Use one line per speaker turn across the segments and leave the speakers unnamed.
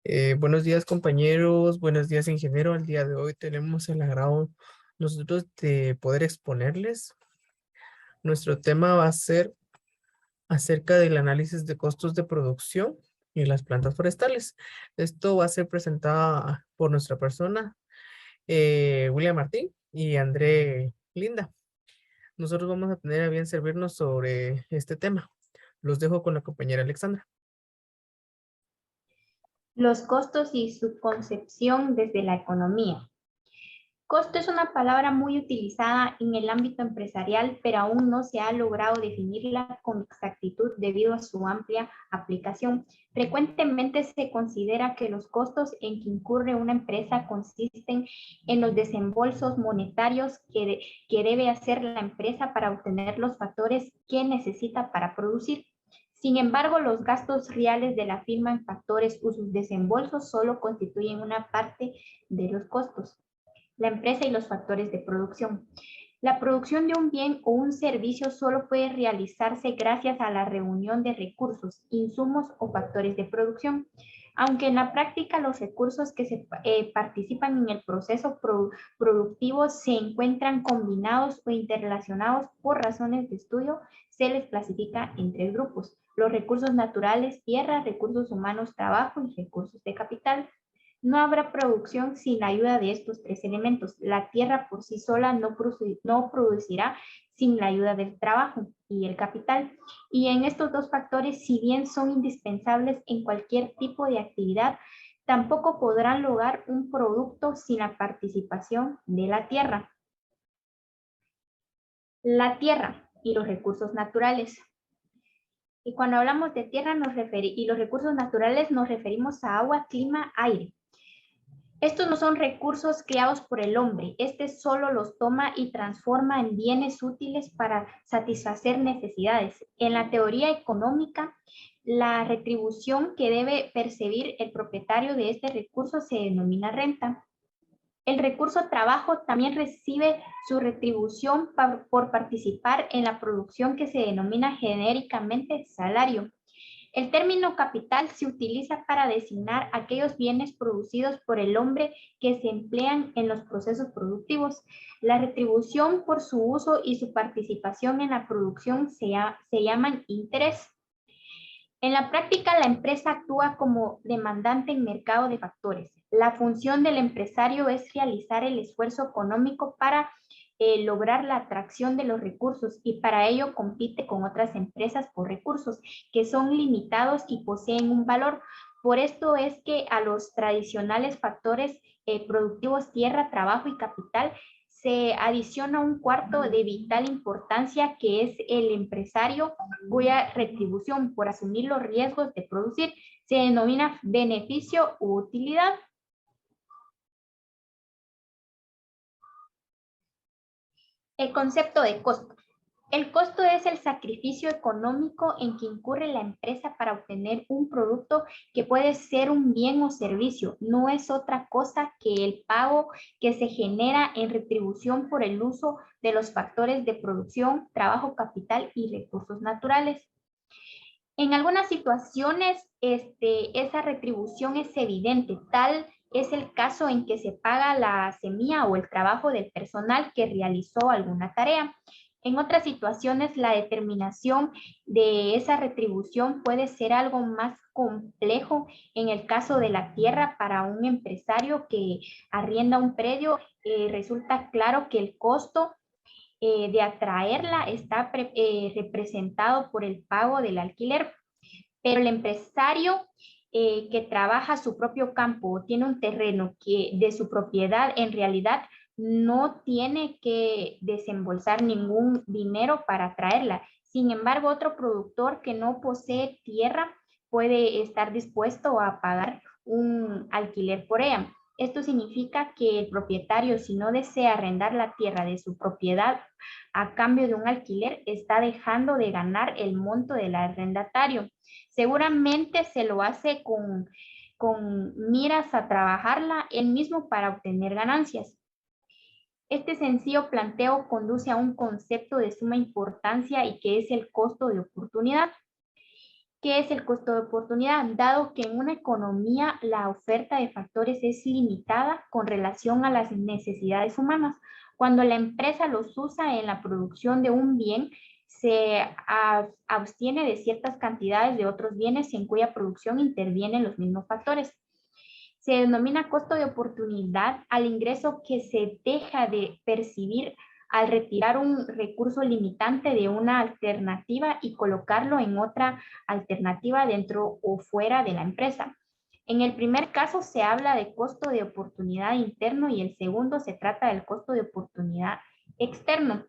Buenos días, compañeros, buenos días, ingeniero. El día de hoy tenemos el agrado nosotros de poder exponerles. Nuestro tema va a ser acerca del análisis de costos de producción en las plantas forestales. Esto va a ser presentada por nuestra persona, William Martín y André Linda. Nosotros vamos a tener a bien servirnos sobre este tema. Los dejo con la compañera Alexandra.
Los costos y su concepción desde la economía. Costo es una palabra muy utilizada en el ámbito empresarial, pero aún no se ha logrado definirla con exactitud debido a su amplia aplicación. Frecuentemente se considera que los costos en que incurre una empresa consisten en los desembolsos monetarios que debe hacer la empresa para obtener los factores que necesita para producir. Sin embargo, los gastos reales de la firma en factores o sus desembolsos solo constituyen una parte de los costos. La empresa y los factores de producción. La producción de un bien o un servicio solo puede realizarse gracias a la reunión de recursos, insumos o factores de producción. Aunque en la práctica los recursos que participan en el proceso productivo se encuentran combinados o interrelacionados por razones de estudio, se les clasifica en tres grupos: los recursos naturales, tierra; recursos humanos, trabajo; y recursos de capital. No habrá producción sin la ayuda de estos tres elementos. La tierra por sí sola no producirá sin la ayuda del trabajo y el capital. Y en estos dos factores, si bien son indispensables en cualquier tipo de actividad, tampoco podrán lograr un producto sin la participación de la tierra. La tierra y los recursos naturales. Y cuando hablamos de tierra y los recursos naturales, nos referimos a agua, clima, aire. Estos no son recursos creados por el hombre. Este solo los toma y transforma en bienes útiles para satisfacer necesidades. En la teoría económica, la retribución que debe percibir el propietario de este recurso se denomina renta. El recurso trabajo también recibe su retribución por participar en la producción, que se denomina genéricamente salario. El término capital se utiliza para designar aquellos bienes producidos por el hombre que se emplean en los procesos productivos. La retribución por su uso y su participación en la producción se llaman interés. En la práctica, la empresa actúa como demandante en mercado de factores. La función del empresario es realizar el esfuerzo económico para lograr la atracción de los recursos, y para ello compite con otras empresas por recursos que son limitados y poseen un valor. Por esto es que a los tradicionales factores productivos, tierra, trabajo y capital, se adiciona un cuarto de vital importancia, que es el empresario, cuya retribución por asumir los riesgos de producir se denomina beneficio u utilidad. El concepto de costo. El costo es el sacrificio económico en que incurre la empresa para obtener un producto, que puede ser un bien o servicio. No es otra cosa que el pago que se genera en retribución por el uso de los factores de producción, trabajo, capital y recursos naturales. En algunas situaciones, esa retribución es evidente. Tal es el caso en que se paga la semilla o el trabajo del personal que realizó alguna tarea. En otras situaciones, la determinación de esa retribución puede ser algo más complejo. En el caso de la tierra, para un empresario que arrienda un predio, resulta claro que el costo de atraerla está representado por el pago del alquiler. Pero el empresario que trabaja su propio campo o tiene un terreno que de su propiedad, en realidad no tiene que desembolsar ningún dinero para traerla. Sin embargo, otro productor que no posee tierra puede estar dispuesto a pagar un alquiler por ella. Esto significa que el propietario, si no desea arrendar la tierra de su propiedad a cambio de un alquiler, está dejando de ganar el monto del arrendatario. Seguramente se lo hace con miras a trabajarla él mismo para obtener ganancias. Este sencillo planteo conduce a un concepto de suma importancia, y que es el costo de oportunidad. ¿Qué es el costo de oportunidad? Dado que en una economía la oferta de factores es limitada con relación a las necesidades humanas, cuando la empresa los usa en la producción de un bien, se abstiene de ciertas cantidades de otros bienes en cuya producción intervienen los mismos factores. Se denomina costo de oportunidad al ingreso que se deja de percibir al retirar un recurso limitante de una alternativa y colocarlo en otra alternativa dentro o fuera de la empresa. En el primer caso se habla de costo de oportunidad interno y el segundo se trata del costo de oportunidad externo.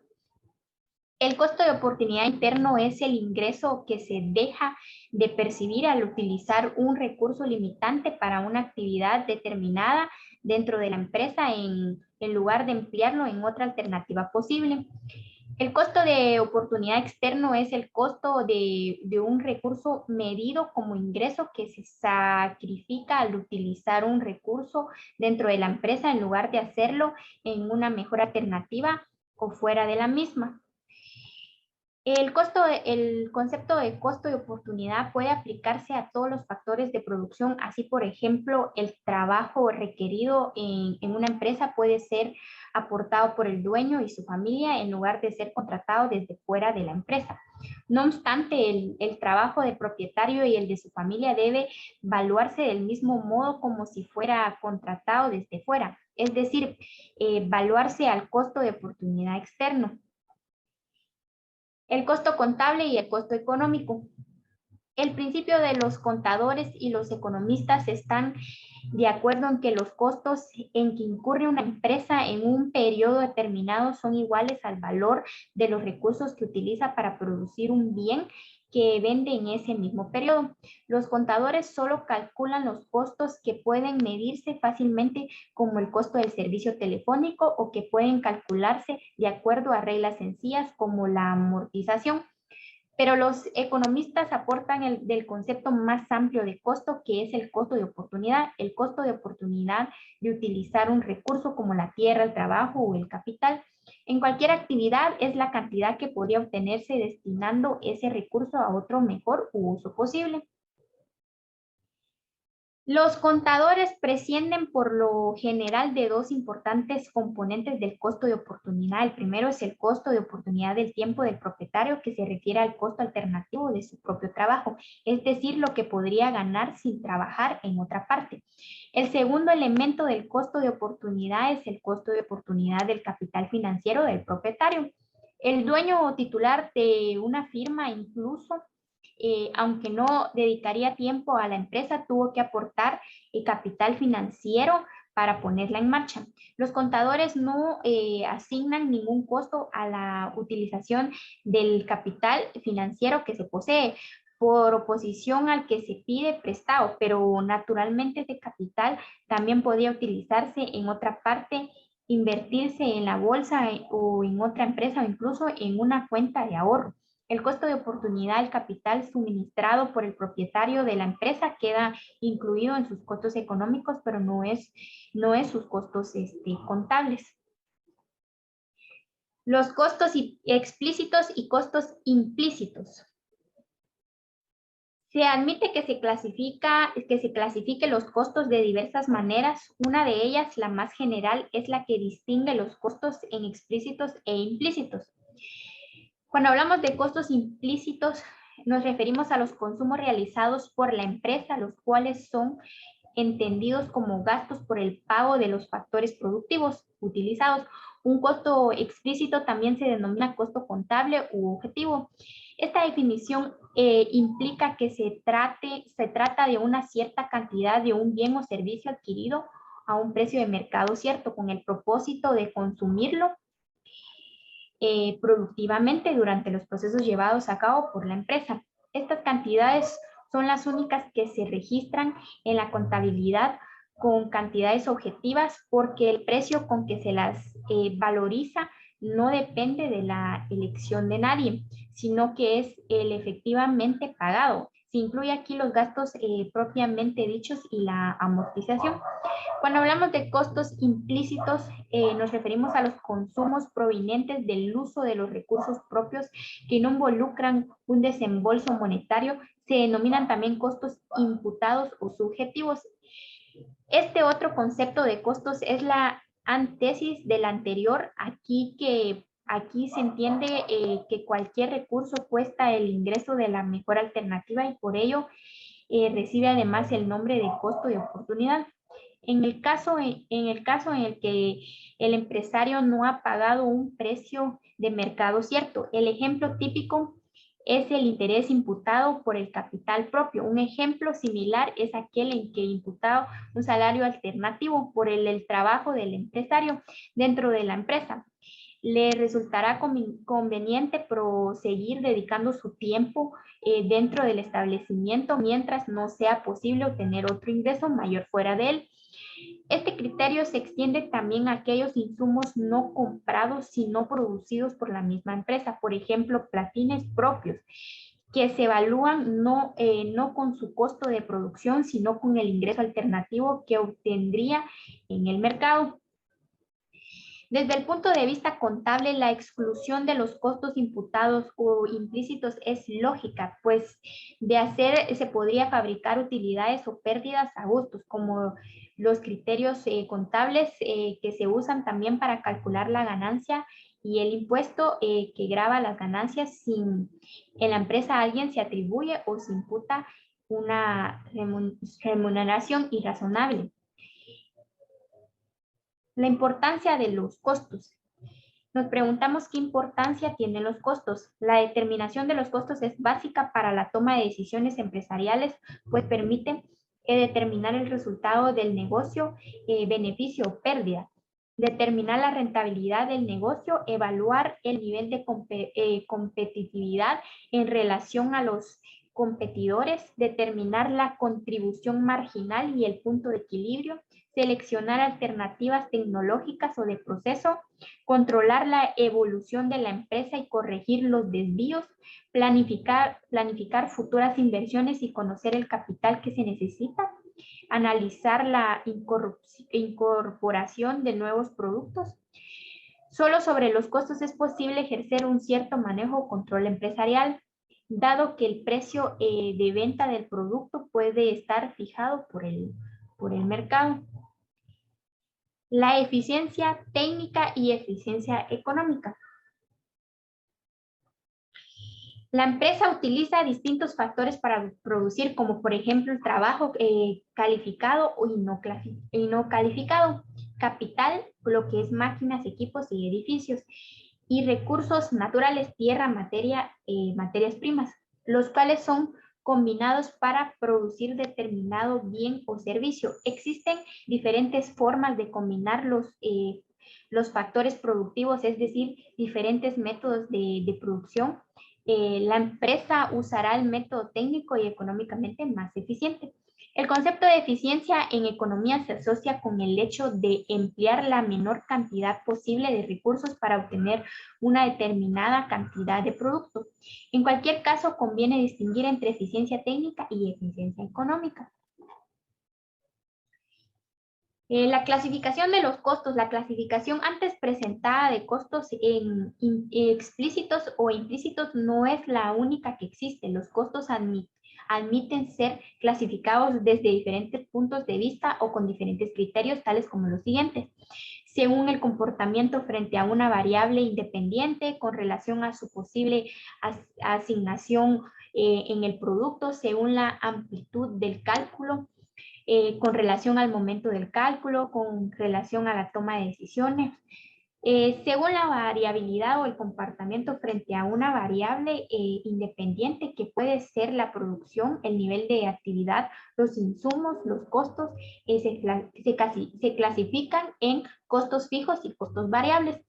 El costo de oportunidad interno es el ingreso que se deja de percibir al utilizar un recurso limitante para una actividad determinada dentro de la empresa en lugar de emplearlo en otra alternativa posible. El costo de oportunidad externo es el costo de un recurso medido como ingreso que se sacrifica al utilizar un recurso dentro de la empresa en lugar de hacerlo en una mejor alternativa o fuera de la misma. El concepto de costo de oportunidad puede aplicarse a todos los factores de producción, así por ejemplo, el trabajo requerido en una empresa puede ser aportado por el dueño y su familia en lugar de ser contratado desde fuera de la empresa. No obstante, el trabajo del propietario y el de su familia debe evaluarse del mismo modo como si fuera contratado desde fuera, es decir, evaluarse al costo de oportunidad externo. El costo contable y el costo económico. El principio de los contadores y los economistas están de acuerdo en que los costos en que incurre una empresa en un periodo determinado son iguales al valor de los recursos que utiliza para producir un bien que vende en ese mismo periodo. Los contadores solo calculan los costos que pueden medirse fácilmente como el costo del servicio telefónico o que pueden calcularse de acuerdo a reglas sencillas como la amortización. Pero los economistas aportan del concepto más amplio de costo, que es el costo de oportunidad. El costo de oportunidad de utilizar un recurso como la tierra, el trabajo o el capital. En cualquier actividad es la cantidad que podría obtenerse destinando ese recurso a otro mejor uso posible. Los contadores prescinden por lo general de dos importantes componentes del costo de oportunidad. El primero es el costo de oportunidad del tiempo del propietario, que se refiere al costo alternativo de su propio trabajo, es decir, lo que podría ganar sin trabajar en otra parte. El segundo elemento del costo de oportunidad es el costo de oportunidad del capital financiero del propietario. El dueño o titular de una firma incluso aunque no dedicaría tiempo a la empresa, tuvo que aportar capital financiero para ponerla en marcha. Los contadores no asignan ningún costo a la utilización del capital financiero que se posee por oposición al que se pide prestado, pero naturalmente ese capital también podía utilizarse en otra parte, invertirse en la bolsa o en otra empresa o incluso en una cuenta de ahorro. El costo de oportunidad del capital suministrado por el propietario de la empresa queda incluido en sus costos económicos, pero no es sus costos contables. Los costos explícitos y costos implícitos. Se admite que se clasifique los costos de diversas maneras. Una de ellas, la más general, es la que distingue los costos en explícitos e implícitos. Cuando hablamos de costos implícitos, nos referimos a los consumos realizados por la empresa, los cuales son entendidos como gastos por el pago de los factores productivos utilizados. Un costo explícito también se denomina costo contable u objetivo. Esta definición implica que se trata de una cierta cantidad de un bien o servicio adquirido a un precio de mercado cierto, con el propósito de consumirlo productivamente durante los procesos llevados a cabo por la empresa. Estas cantidades son las únicas que se registran en la contabilidad con cantidades objetivas porque el precio con que se las valoriza no depende de la elección de nadie, sino que es el efectivamente pagado. Se incluye aquí los gastos propiamente dichos y la amortización. Cuando hablamos de costos implícitos, nos referimos a los consumos provenientes del uso de los recursos propios que no involucran un desembolso monetario, Se denominan también costos imputados o subjetivos. Este otro concepto de costos es la antítesis del anterior, aquí se entiende que cualquier recurso cuesta el ingreso de la mejor alternativa y por ello recibe además el nombre de costo de oportunidad. En el caso en el que el empresario no ha pagado un precio de mercado cierto, el ejemplo típico es el interés imputado por el capital propio. Un ejemplo similar es aquel en que imputado un salario alternativo por el trabajo del empresario dentro de la empresa. Le resultará conveniente proseguir dedicando su tiempo dentro del establecimiento mientras no sea posible obtener otro ingreso mayor fuera de él. Este criterio se extiende también a aquellos insumos no comprados sino producidos por la misma empresa, por ejemplo, platines propios, que se evalúan no con su costo de producción, sino con el ingreso alternativo que obtendría en el mercado. Desde el punto de vista contable, la exclusión de los costos imputados o implícitos es lógica, pues de hacer se podría fabricar utilidades o pérdidas a gustos, como los criterios contables que se usan también para calcular la ganancia y el impuesto que grava las ganancias sin en la empresa alguien se atribuye o se imputa una remuneración irrazonable. La importancia de los costos. Nos preguntamos qué importancia tienen los costos. La determinación de los costos es básica para la toma de decisiones empresariales, pues permite determinar el resultado del negocio, beneficio o pérdida, determinar la rentabilidad del negocio, evaluar el nivel de competitividad en relación a los competidores, determinar la contribución marginal y el punto de equilibrio, seleccionar alternativas tecnológicas o de proceso, controlar la evolución de la empresa y corregir los desvíos, planificar futuras inversiones y conocer el capital que se necesita, analizar la incorporación de nuevos productos. Solo sobre los costos es posible ejercer un cierto manejo o control empresarial, dado que el precio de venta del producto puede estar fijado por el mercado. La eficiencia técnica y eficiencia económica. La empresa utiliza distintos factores para producir, como por ejemplo el trabajo calificado y no calificado, capital, lo que es máquinas, equipos y edificios, y recursos naturales, tierra, materias primas, los cuales son combinados para producir determinado bien o servicio. Existen diferentes formas de combinar los factores productivos, es decir, diferentes métodos de producción. La empresa usará el método técnico y económicamente más eficiente. El concepto de eficiencia en economía se asocia con el hecho de emplear la menor cantidad posible de recursos para obtener una determinada cantidad de producto. En cualquier caso, conviene distinguir entre eficiencia técnica y eficiencia económica. La clasificación de los costos, la clasificación antes presentada de costos explícitos o implícitos no es la única que existe. Los costos admiten ser clasificados desde diferentes puntos de vista o con diferentes criterios, tales como los siguientes. Según el comportamiento frente a una variable independiente con relación a su posible asignación en el producto, según la amplitud del cálculo, con relación al momento del cálculo, con relación a la toma de decisiones, según la variabilidad o el comportamiento frente a una variable independiente que puede ser la producción, el nivel de actividad, los insumos, los costos, se clasifican en costos fijos y costos variables.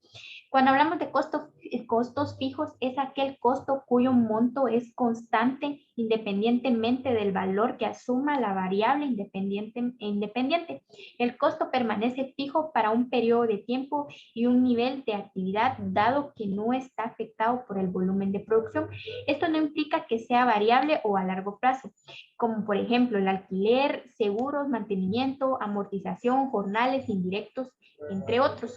Cuando hablamos de costos fijos, es aquel costo cuyo monto es constante independientemente del valor que asuma la variable independiente. El costo permanece fijo para un periodo de tiempo y un nivel de actividad dado que no está afectado por el volumen de producción. Esto no implica que sea variable o a largo plazo, como por ejemplo el alquiler, seguros, mantenimiento, amortización, jornales indirectos, entre otros.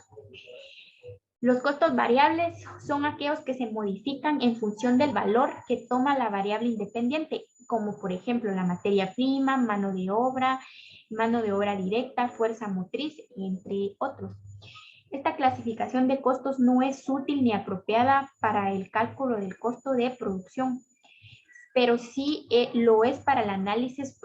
Los costos variables son aquellos que se modifican en función del valor que toma la variable independiente. como por ejemplo la materia prima, mano de obra directa, fuerza motriz, entre otros. Esta clasificación de costos no es útil ni apropiada para el cálculo del costo de producción, pero sí lo es para el análisis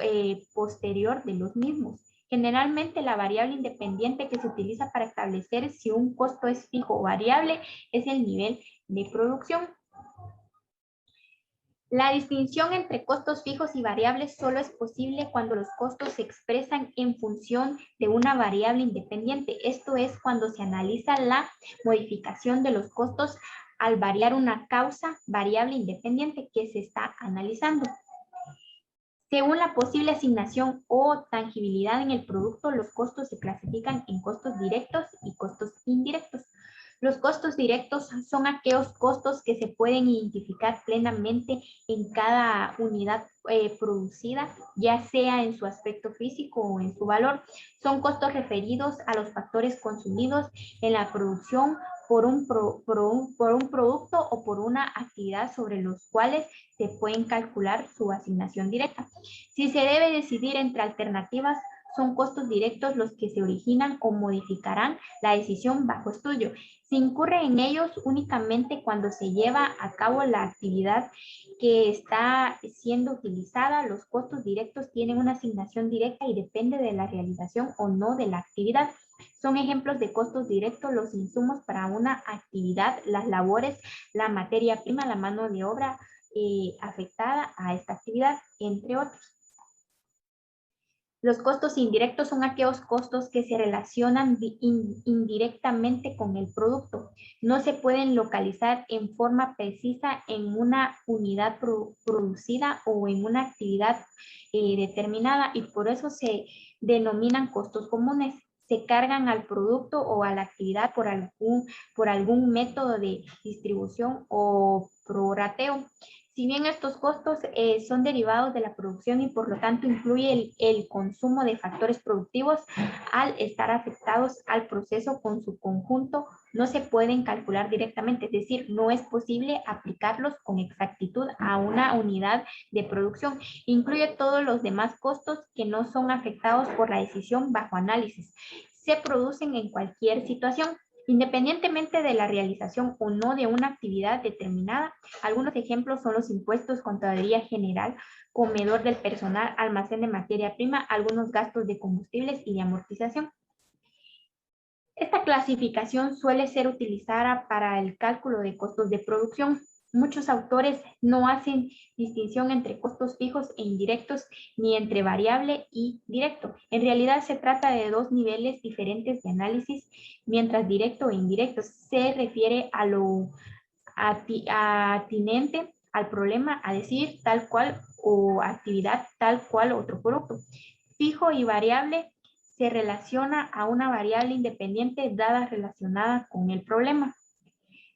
posterior de los mismos. Generalmente la variable independiente que se utiliza para establecer si un costo es fijo o variable es el nivel de producción. La distinción entre costos fijos y variables solo es posible cuando los costos se expresan en función de una variable independiente. Esto es cuando se analiza la modificación de los costos al variar una causa variable independiente que se está analizando. Según la posible asignación o tangibilidad en el producto, los costos se clasifican en costos directos y costos indirectos. Los costos directos son aquellos costos que se pueden identificar plenamente en cada unidad producida, ya sea en su aspecto físico o en su valor. Son costos referidos a los factores consumidos en la producción por un producto o por una actividad sobre los cuales se pueden calcular su asignación directa. Si se debe decidir entre alternativas, son costos directos los que se originan o modificarán la decisión bajo estudio. Se incurre en ellos únicamente cuando se lleva a cabo la actividad que está siendo utilizada. Los costos directos tienen una asignación directa y depende de la realización o no de la actividad. Son ejemplos de costos directos los insumos para una actividad, las labores, la materia prima, la mano de obra afectada a esta actividad, entre otros. Los costos indirectos son aquellos costos que se relacionan indirectamente con el producto. No se pueden localizar en forma precisa en una unidad producida o en una actividad determinada y por eso se denominan costos comunes. Se cargan al producto o a la actividad por algún método de distribución o prorrateo. Si bien estos costos son derivados de la producción y por lo tanto incluye el consumo de factores productivos, al estar afectados al proceso con su conjunto, no se pueden calcular directamente, es decir, no es posible aplicarlos con exactitud a una unidad de producción. Incluye todos los demás costos que no son afectados por la decisión bajo análisis. Se producen en cualquier situación. Independientemente de la realización o no de una actividad determinada, algunos ejemplos son los impuestos, contaduría general, comedor del personal, almacén de materia prima, algunos gastos de combustibles y de amortización. Esta clasificación suele ser utilizada para el cálculo de costos de producción. Muchos autores no hacen distinción entre costos fijos e indirectos ni entre variable y directo. En realidad se trata de dos niveles diferentes de análisis, mientras directo e indirecto se refiere a lo atinente al problema, a decir tal cual o actividad tal cual otro producto. Fijo y variable se relaciona a una variable independiente dada relacionada con el problema.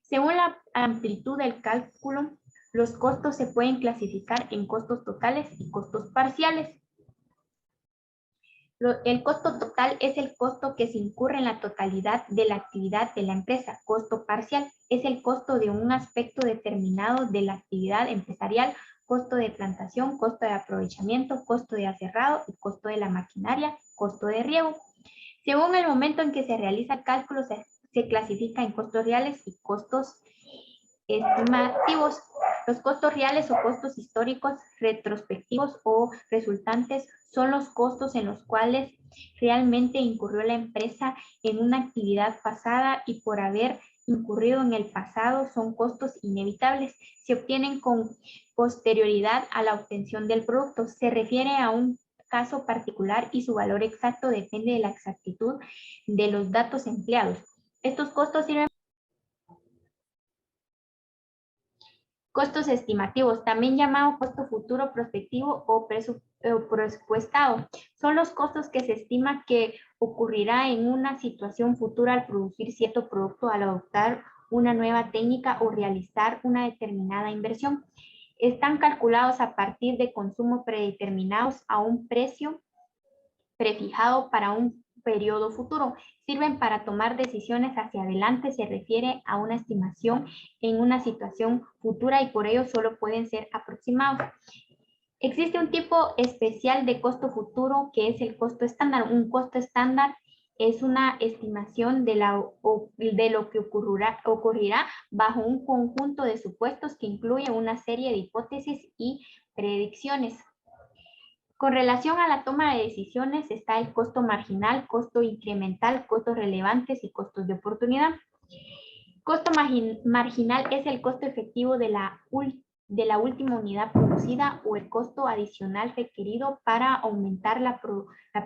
Según la amplitud del cálculo, los costos se pueden clasificar en costos totales y costos parciales. El costo total es el costo que se incurre en la totalidad de la actividad de la empresa. Costo parcial es el costo de un aspecto determinado de la actividad empresarial, costo de plantación, costo de aprovechamiento, costo de aserrado y costo de la maquinaria, costo de riego. Según el momento en que se realiza el cálculo, se clasifica en costos reales y costos estimativos. Los costos reales o costos históricos, retrospectivos o resultantes son los costos en los cuales realmente incurrió la empresa en una actividad pasada y por haber incurrido en el pasado son costos inevitables. Se obtienen con posterioridad a la obtención del producto. Se refiere a un caso particular y su valor exacto depende de la exactitud de los datos empleados. Estos costos sirven. Costos estimativos, también llamado costo futuro prospectivo o presupuestado, son los costos que se estima que ocurrirá en una situación futura al producir cierto producto, al adoptar una nueva técnica o realizar una determinada inversión. Están calculados a partir de consumos predeterminados a un precio prefijado para un periodo futuro. Sirven para tomar decisiones hacia adelante, se refiere a una estimación en una situación futura y por ello solo pueden ser aproximados. Existe un tipo especial de costo futuro que es el costo estándar. Un costo estándar es una estimación de lo que ocurrirá bajo un conjunto de supuestos que incluye una serie de hipótesis y predicciones. Con relación a la toma de decisiones está el costo marginal, costo incremental, costos relevantes y costos de oportunidad. Costo marginal es el costo efectivo de la última unidad producida o el costo adicional requerido para aumentar la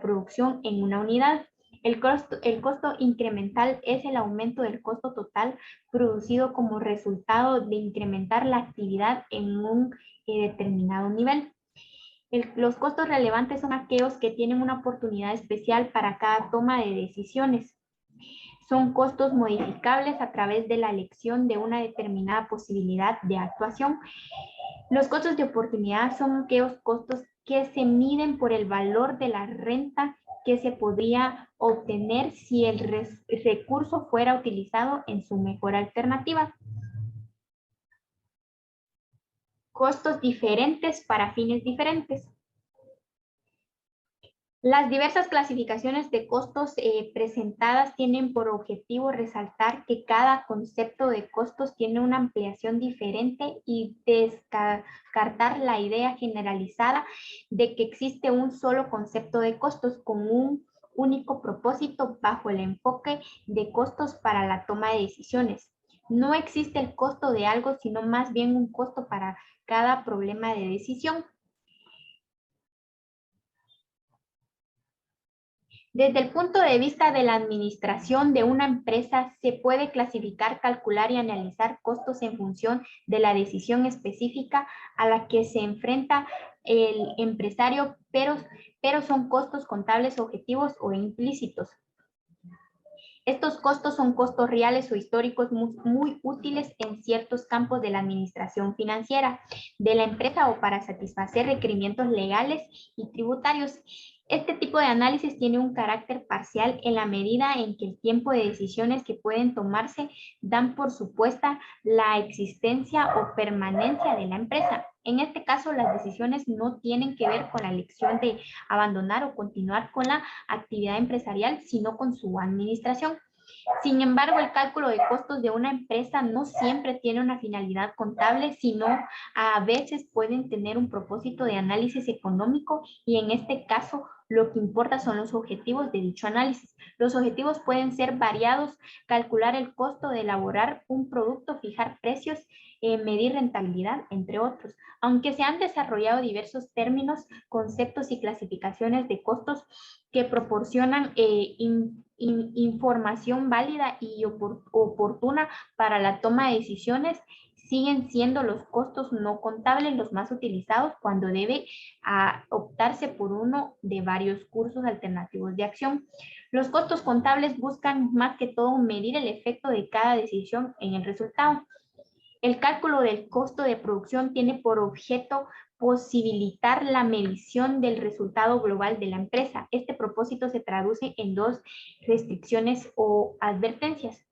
producción en una unidad. El costo incremental es el aumento del costo total producido como resultado de incrementar la actividad en un determinado nivel. Los costos relevantes son aquellos que tienen una oportunidad especial para cada toma de decisiones. Son costos modificables a través de la elección de una determinada posibilidad de actuación. Los costos de oportunidad son aquellos costos que se miden por el valor de la renta que se podría obtener si el recurso fuera utilizado en su mejor alternativa. Costos diferentes para fines diferentes. Las diversas clasificaciones de costos presentadas tienen por objetivo resaltar que cada concepto de costos tiene una ampliación diferente y descartar la idea generalizada de que existe un solo concepto de costos con un único propósito bajo el enfoque de costos para la toma de decisiones. No existe el costo de algo, sino más bien un costo para cada problema de decisión. Desde el punto de vista de la administración de una empresa, se puede clasificar, calcular y analizar costos en función de la decisión específica a la que se enfrenta el empresario, pero son costos contables objetivos o implícitos. Estos costos son costos reales o históricos muy útiles en ciertos campos de la administración financiera de la empresa o para satisfacer requerimientos legales y tributarios. Este tipo de análisis tiene un carácter parcial en la medida en que el tiempo de decisiones que pueden tomarse dan por supuesta la existencia o permanencia de la empresa. En este caso, las decisiones no tienen que ver con la elección de abandonar o continuar con la actividad empresarial, sino con su administración. Sin embargo, el cálculo de costos de una empresa no siempre tiene una finalidad contable, sino a veces pueden tener un propósito de análisis económico y en este caso lo que importa son los objetivos de dicho análisis. Los objetivos pueden ser variados: calcular el costo de elaborar un producto, fijar precios, medir rentabilidad, entre otros. Aunque se han desarrollado diversos términos, conceptos y clasificaciones de costos que proporcionan información válida y oportuna para la toma de decisiones, siguen siendo los costos no contables los más utilizados cuando debe optarse por uno de varios cursos alternativos de acción. Los costos contables buscan más que todo medir el efecto de cada decisión en el resultado. El cálculo del costo de producción tiene por objeto posibilitar la medición del resultado global de la empresa. Este propósito se traduce en dos restricciones o advertencias,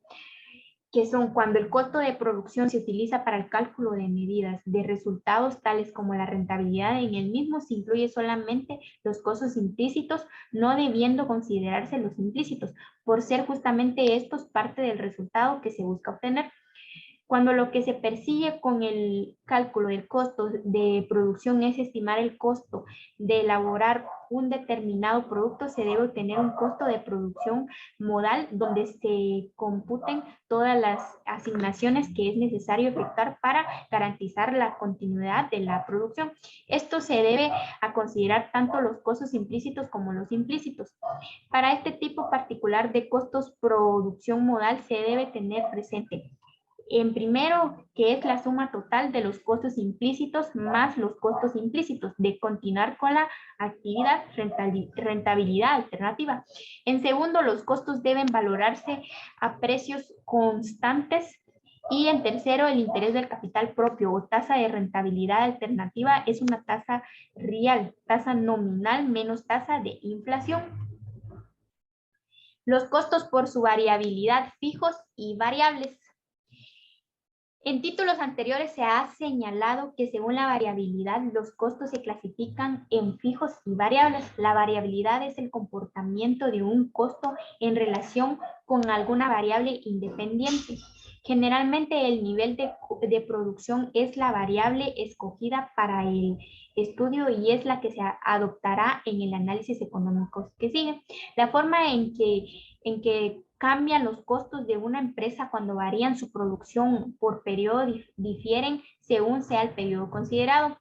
que son cuando el costo de producción se utiliza para el cálculo de medidas de resultados tales como la rentabilidad. En el mismo se incluye solamente los costos implícitos, no debiendo considerarse los implícitos, por ser justamente estos parte del resultado que se busca obtener. Cuando lo que se persigue con el cálculo del costo de producción es estimar el costo de elaborar un determinado producto, se debe obtener un costo de producción modal donde se computen todas las asignaciones que es necesario efectuar para garantizar la continuidad de la producción. Esto se debe a considerar tanto los costos implícitos como los implícitos. Para este tipo particular de costos producción modal se debe tener presente en primero, que es la suma total de los costos implícitos más los costos implícitos de continuar con la actividad, rentabilidad alternativa. En segundo, los costos deben valorarse a precios constantes. Y en tercero, el interés del capital propio o tasa de rentabilidad alternativa es una tasa real, tasa nominal menos tasa de inflación. Los costos por su variabilidad, fijos y variables. En títulos anteriores se ha señalado que según la variabilidad, los costos se clasifican en fijos y variables. La variabilidad es el comportamiento de un costo en relación con alguna variable independiente. Generalmente el nivel de producción es la variable escogida para el estudio y es la que se adoptará en el análisis económico que sigue. La forma en que cambian los costos de una empresa cuando varían su producción por periodo difieren según sea el periodo considerado.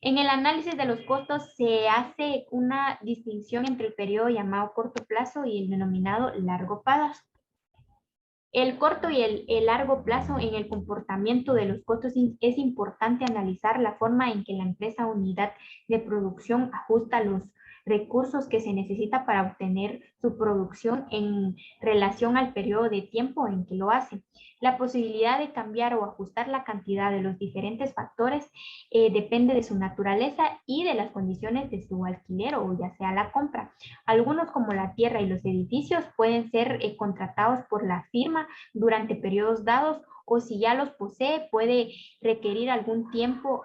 En el análisis de los costos se hace una distinción entre el periodo llamado corto plazo y el denominado largo plazo. El corto y el largo plazo en el comportamiento de los costos es importante analizar la forma en que la empresa unidad de producción ajusta los recursos que se necesita para obtener su producción en relación al periodo de tiempo en que lo hace. La posibilidad de cambiar o ajustar la cantidad de los diferentes factores depende de su naturaleza y de las condiciones de su alquiler o ya sea la compra. Algunos como la tierra y los edificios pueden ser contratados por la firma durante periodos dados o si ya los posee puede requerir algún tiempo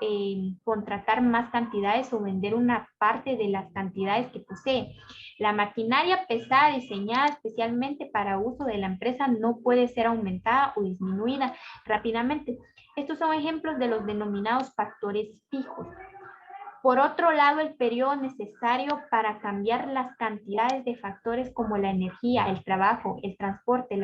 contratar más cantidades o vender una parte de las cantidades que posee. La maquinaria pesada diseñada especialmente para uso de la empresa no puede ser aumentada o disminuida rápidamente. Estos son ejemplos de los denominados factores fijos. Por otro lado, el periodo necesario para cambiar las cantidades de factores como la energía, el trabajo, el transporte,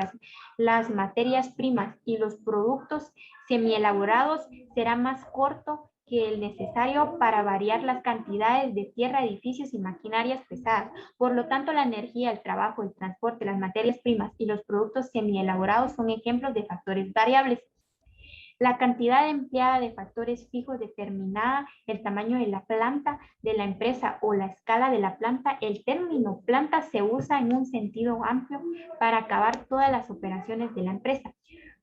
las materias primas y los productos semielaborados será más corto que el necesario para variar las cantidades de tierra, edificios y maquinarias pesadas. Por lo tanto, la energía, el trabajo, el transporte, las materias primas y los productos semielaborados son ejemplos de factores variables. La cantidad empleada de factores fijos determinada, el tamaño de la planta de la empresa o la escala de la planta. El término planta se usa en un sentido amplio para acabar todas las operaciones de la empresa.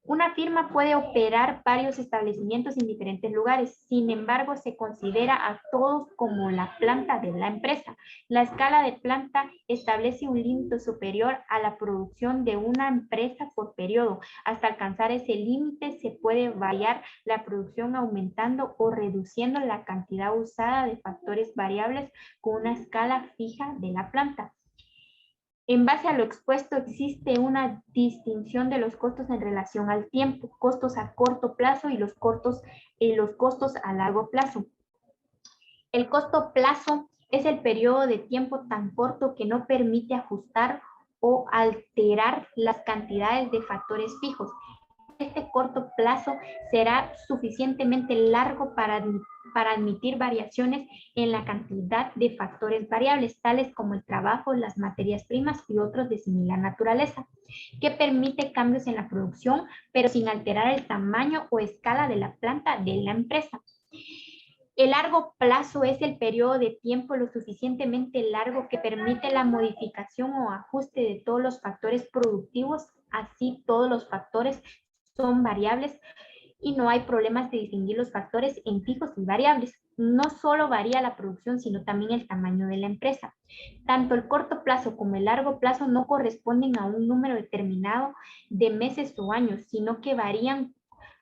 Una firma puede operar varios establecimientos en diferentes lugares, sin embargo, se considera a todos como la planta de la empresa. La escala de planta establece un límite superior a la producción de una empresa por periodo. Hasta alcanzar ese límite se puede variar la producción aumentando o reduciendo la cantidad usada de factores variables con una escala fija de la planta. En base a lo expuesto, existe una distinción de los costos en relación al tiempo, costos a corto plazo y los costos a largo plazo. El costo plazo es el periodo de tiempo tan corto que no permite ajustar o alterar las cantidades de factores fijos. Este corto plazo será suficientemente largo para admitir variaciones en la cantidad de factores variables, tales como el trabajo, las materias primas y otros de similar naturaleza, que permite cambios en la producción, pero sin alterar el tamaño o escala de la planta de la empresa. El largo plazo es el periodo de tiempo lo suficientemente largo que permite la modificación o ajuste de todos los factores productivos, así todos los factores son variables y no hay problemas de distinguir los factores en fijos y variables. No solo varía la producción, sino también el tamaño de la empresa. Tanto el corto plazo como el largo plazo no corresponden a un número determinado de meses o años, sino que varían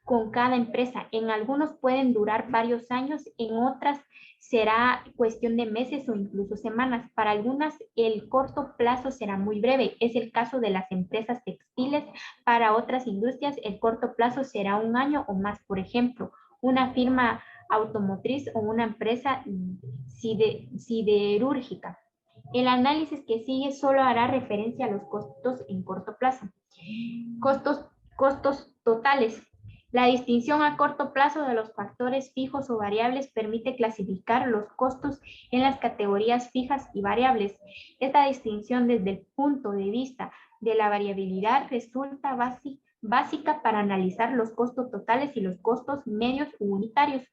con cada empresa. En algunos pueden durar varios años, en otras será cuestión de meses o incluso semanas. Para algunas el corto plazo será muy breve. Es el caso de las empresas textiles. Para otras industrias el corto plazo será un año o más. Por ejemplo, una firma automotriz o una empresa siderúrgica. El análisis que sigue solo hará referencia a los costos en corto plazo. Costos totales. La distinción a corto plazo de los factores fijos o variables permite clasificar los costos en las categorías fijas y variables. Esta distinción desde el punto de vista de la variabilidad resulta básica para analizar los costos totales y los costos medios u unitarios.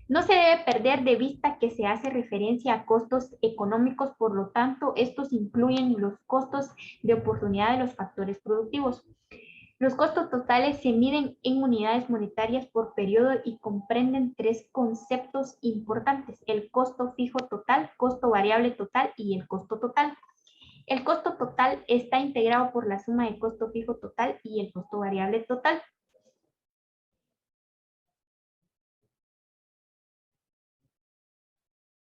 No se debe perder de vista que se hace referencia a costos económicos, por lo tanto, estos incluyen los costos de oportunidad de los factores productivos. Los costos totales se miden en unidades monetarias por periodo y comprenden tres conceptos importantes: el costo fijo total, costo variable total y el costo total. El costo total está integrado por la suma de costo fijo total y el costo variable total.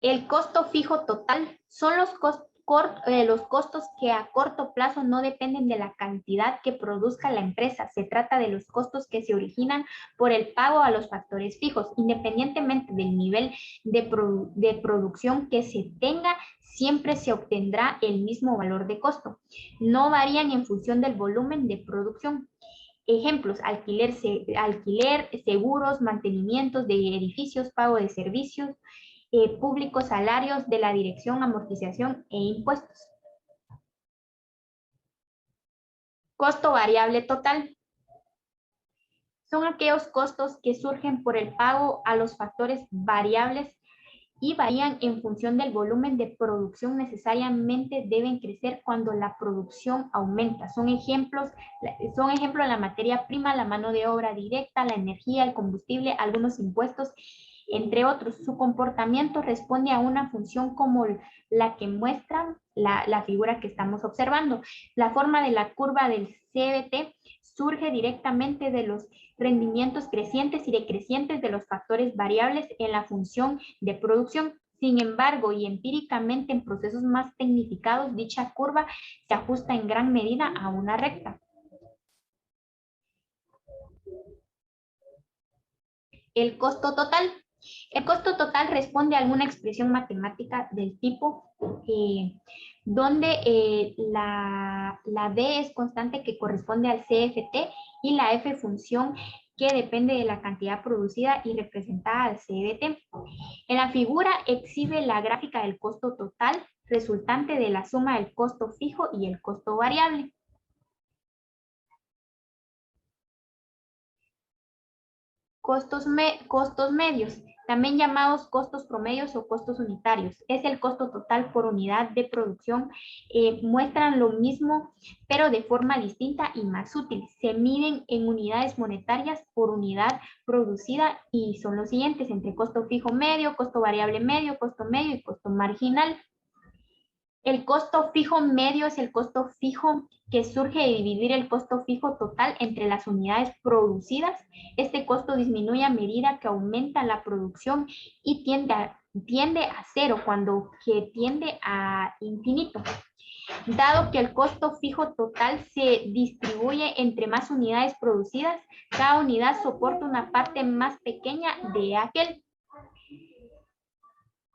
El costo fijo total son los costos que a corto plazo no dependen de la cantidad que produzca la empresa. Se trata de los costos que se originan por el pago a los factores fijos, independientemente del nivel de producción que se tenga, siempre se obtendrá el mismo valor de costo. No varían en función del volumen de producción. Ejemplos: alquiler, seguros, mantenimientos de edificios, pago de servicios públicos, salarios de la dirección, amortización e impuestos. Costo variable total. Son aquellos costos que surgen por el pago a los factores variables y varían en función del volumen de producción. Necesariamente deben crecer cuando la producción aumenta. Son ejemplos la materia prima, la mano de obra directa, la energía, el combustible, algunos impuestos, entre otros. Su comportamiento responde a una función como la que muestra la figura que estamos observando. La forma de la curva del CBT surge directamente de los rendimientos crecientes y decrecientes de los factores variables en la función de producción. Sin embargo, y empíricamente en procesos más tecnificados, dicha curva se ajusta en gran medida a una recta. El costo total. El costo total responde a alguna expresión matemática del tipo donde la D es constante que corresponde al CFT y la F función que depende de la cantidad producida y representada al CBT. En la figura exhibe la gráfica del costo total resultante de la suma del costo fijo y el costo variable. Costos medios, también llamados costos promedios o costos unitarios. Es el costo total por unidad de producción. Muestran lo mismo, pero de forma distinta y más útil. Se miden en unidades monetarias por unidad producida y son los siguientes: entre costo fijo medio, costo variable medio, costo medio y costo marginal. El costo fijo medio es el costo fijo que surge de dividir el costo fijo total entre las unidades producidas. Este costo disminuye a medida que aumenta la producción y tiende a cero cuando que tiende a infinito. Dado que el costo fijo total se distribuye entre más unidades producidas, cada unidad soporta una parte más pequeña de aquel.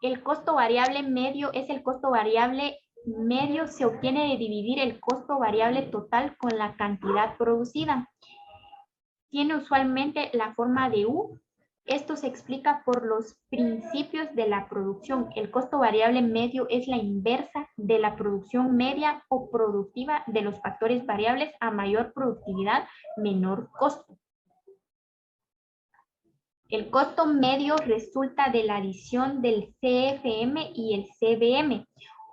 El costo variable medio es el costo variable medio se obtiene de dividir el costo variable total con la cantidad producida. Tiene usualmente la forma de U. Esto se explica por los principios de la producción. El costo variable medio es la inversa de la producción media o productiva de los factores variables. A mayor productividad, menor costo. El costo medio resulta de la adición del CFM y el CBM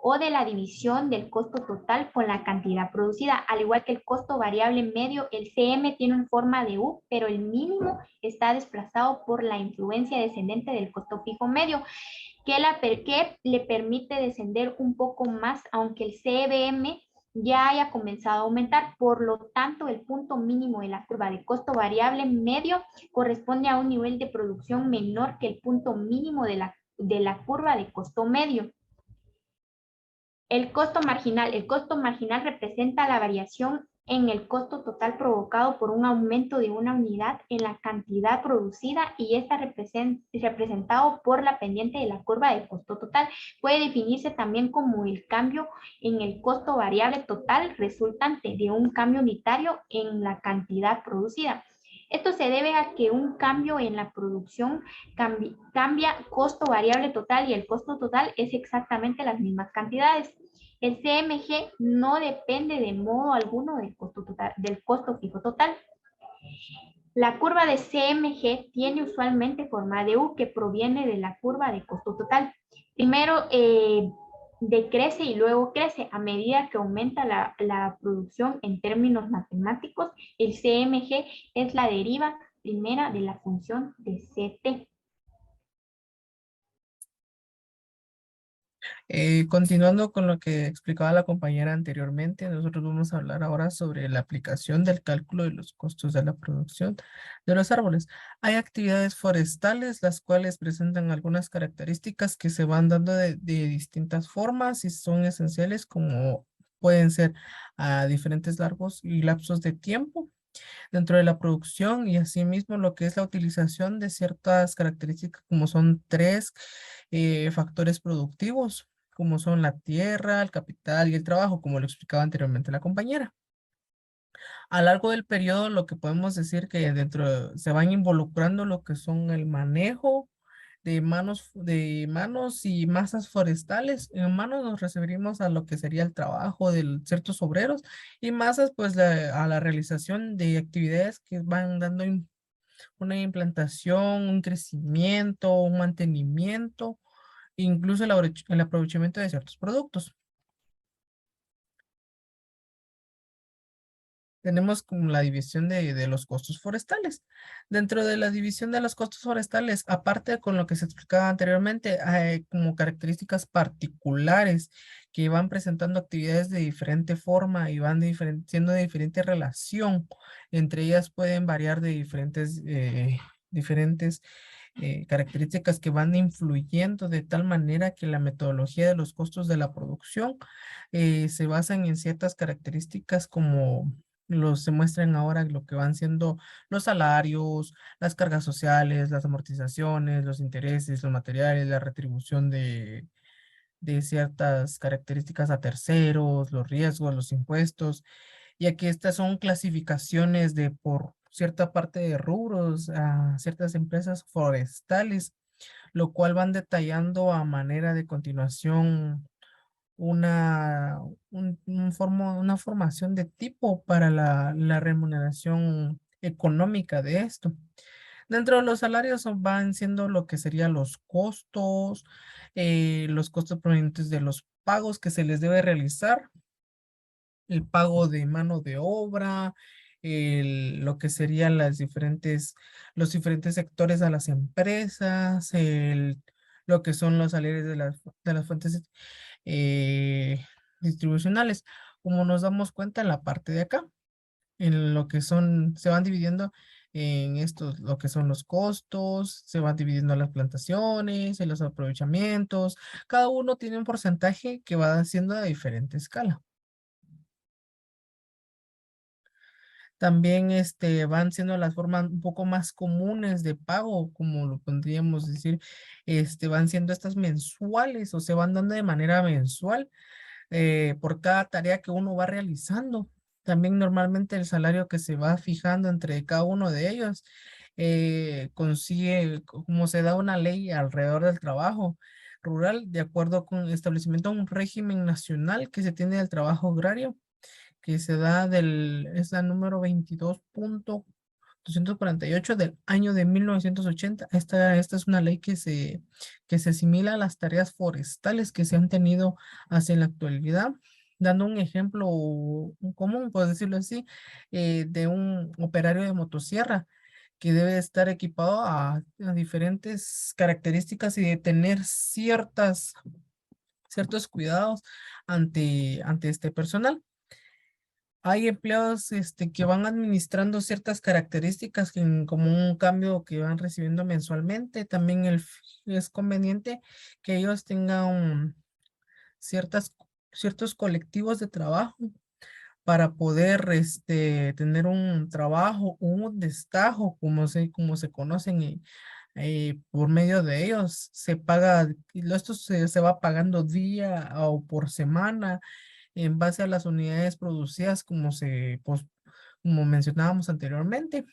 o de la división del costo total con la cantidad producida. Al igual que el costo variable medio, el CM tiene una forma de U, pero el mínimo está desplazado por la influencia descendente del costo fijo medio, que le permite descender un poco más, aunque el CBM ya haya comenzado a aumentar. Por lo tanto, el punto mínimo de la curva de costo variable medio corresponde a un nivel de producción menor que el punto mínimo de la curva de costo medio. El costo marginal. El costo marginal representa la variación en el costo total provocado por un aumento de una unidad en la cantidad producida y está representado por la pendiente de la curva de costo total. Puede definirse también como el cambio en el costo variable total resultante de un cambio unitario en la cantidad producida. Esto se debe a que un cambio en la producción cambia costo variable total y el costo total es exactamente las mismas cantidades. El CMG no depende de modo alguno del costo fijo total. La curva de CMG tiene usualmente forma de U que proviene de la curva de costo total. Primero decrece y luego crece a medida que aumenta la producción en términos matemáticos. El CMG es la deriva primera de la función de CT.
Continuando con lo que explicaba la compañera anteriormente, nosotros vamos a hablar ahora sobre la aplicación del cálculo de los costos de la producción de los árboles. Hay actividades forestales, las cuales presentan algunas características que se van dando de distintas formas y son esenciales, como pueden ser a diferentes largos y lapsos de tiempo dentro de la producción, y asimismo lo que es la utilización de ciertas características como son tres factores productivos, como son la tierra, el capital y el trabajo, como lo explicaba anteriormente la compañera. A lo largo del periodo, lo que podemos decir que se van involucrando lo que son el manejo de manos y masas forestales. En manos nos referimos a lo que sería el trabajo de ciertos obreros, y masas pues a la realización de actividades que van dando una implantación, un crecimiento, un mantenimiento, incluso el aprovechamiento de ciertos productos. Tenemos como la división de los costos forestales. Dentro de la división de los costos forestales, aparte con lo que se explicaba anteriormente, hay como características particulares que van presentando actividades de diferente forma y van siendo de diferente relación. Entre ellas pueden variar de diferentes características que van influyendo de tal manera que la metodología de los costos de la producción se basan en ciertas características como se muestran ahora lo que van siendo los salarios, las cargas sociales, las amortizaciones, los intereses, los materiales, la retribución de ciertas características a terceros, los riesgos, los impuestos, ya que estas son clasificaciones de por cierta parte de rubros a ciertas empresas forestales, lo cual van detallando a manera de continuación una, una formación de tipo para la remuneración económica de esto. Dentro de los salarios van siendo lo que serían los costos provenientes de los pagos que se les debe realizar, el pago de mano de obra, lo que serían los diferentes sectores a las empresas, lo que son los salarios de las fuentes eh, distribucionales. Como nos damos cuenta en la parte de acá, en lo que se van dividiendo en estos, lo que son los costos, se van dividiendo las plantaciones, en los aprovechamientos. Cada uno tiene un porcentaje que va haciendo a diferente escala. También van siendo las formas un poco más comunes de pago, como lo podríamos decir, van siendo estas mensuales o se van dando de manera mensual por cada tarea que uno va realizando. También normalmente el salario que se va fijando entre cada uno de ellos consigue, como se da una ley alrededor del trabajo rural, de acuerdo con el establecimiento de un régimen nacional que se tiene del trabajo agrario, que se da es la número 22.248 del año de 1980. Esta es una ley que se asimila a las tareas forestales que se han tenido hacia la actualidad, dando un ejemplo un común, por decirlo así, de un operario de motosierra que debe estar equipado a diferentes características y de tener ciertos cuidados ante este personal. Hay empleados que van administrando ciertas características como un cambio que van recibiendo mensualmente. También es conveniente que ellos tengan ciertas, ciertos colectivos de trabajo para poder tener un trabajo, un destajo, como se conocen, por medio de ellos. Se paga, esto se va pagando día o por semana en base a las unidades producidas como mencionábamos anteriormente.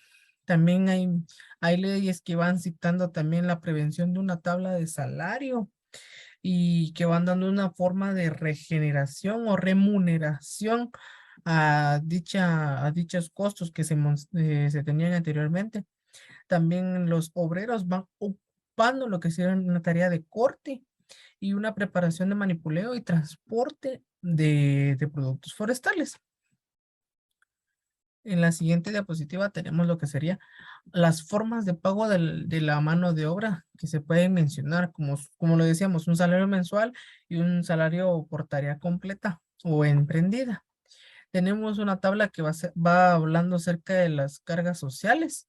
También hay leyes que van citando también la prevención de una tabla de salario y que van dando una forma de regeneración o remuneración a dichos costos que se tenían anteriormente. También los obreros van ocupando lo que sería una tarea de corte y una preparación de manipuleo y transporte de productos forestales. En la siguiente diapositiva tenemos lo que sería las formas de pago de la mano de obra que se pueden mencionar, como lo decíamos, un salario mensual y un salario por tarea completa o emprendida. Tenemos una tabla que va hablando acerca de las cargas sociales,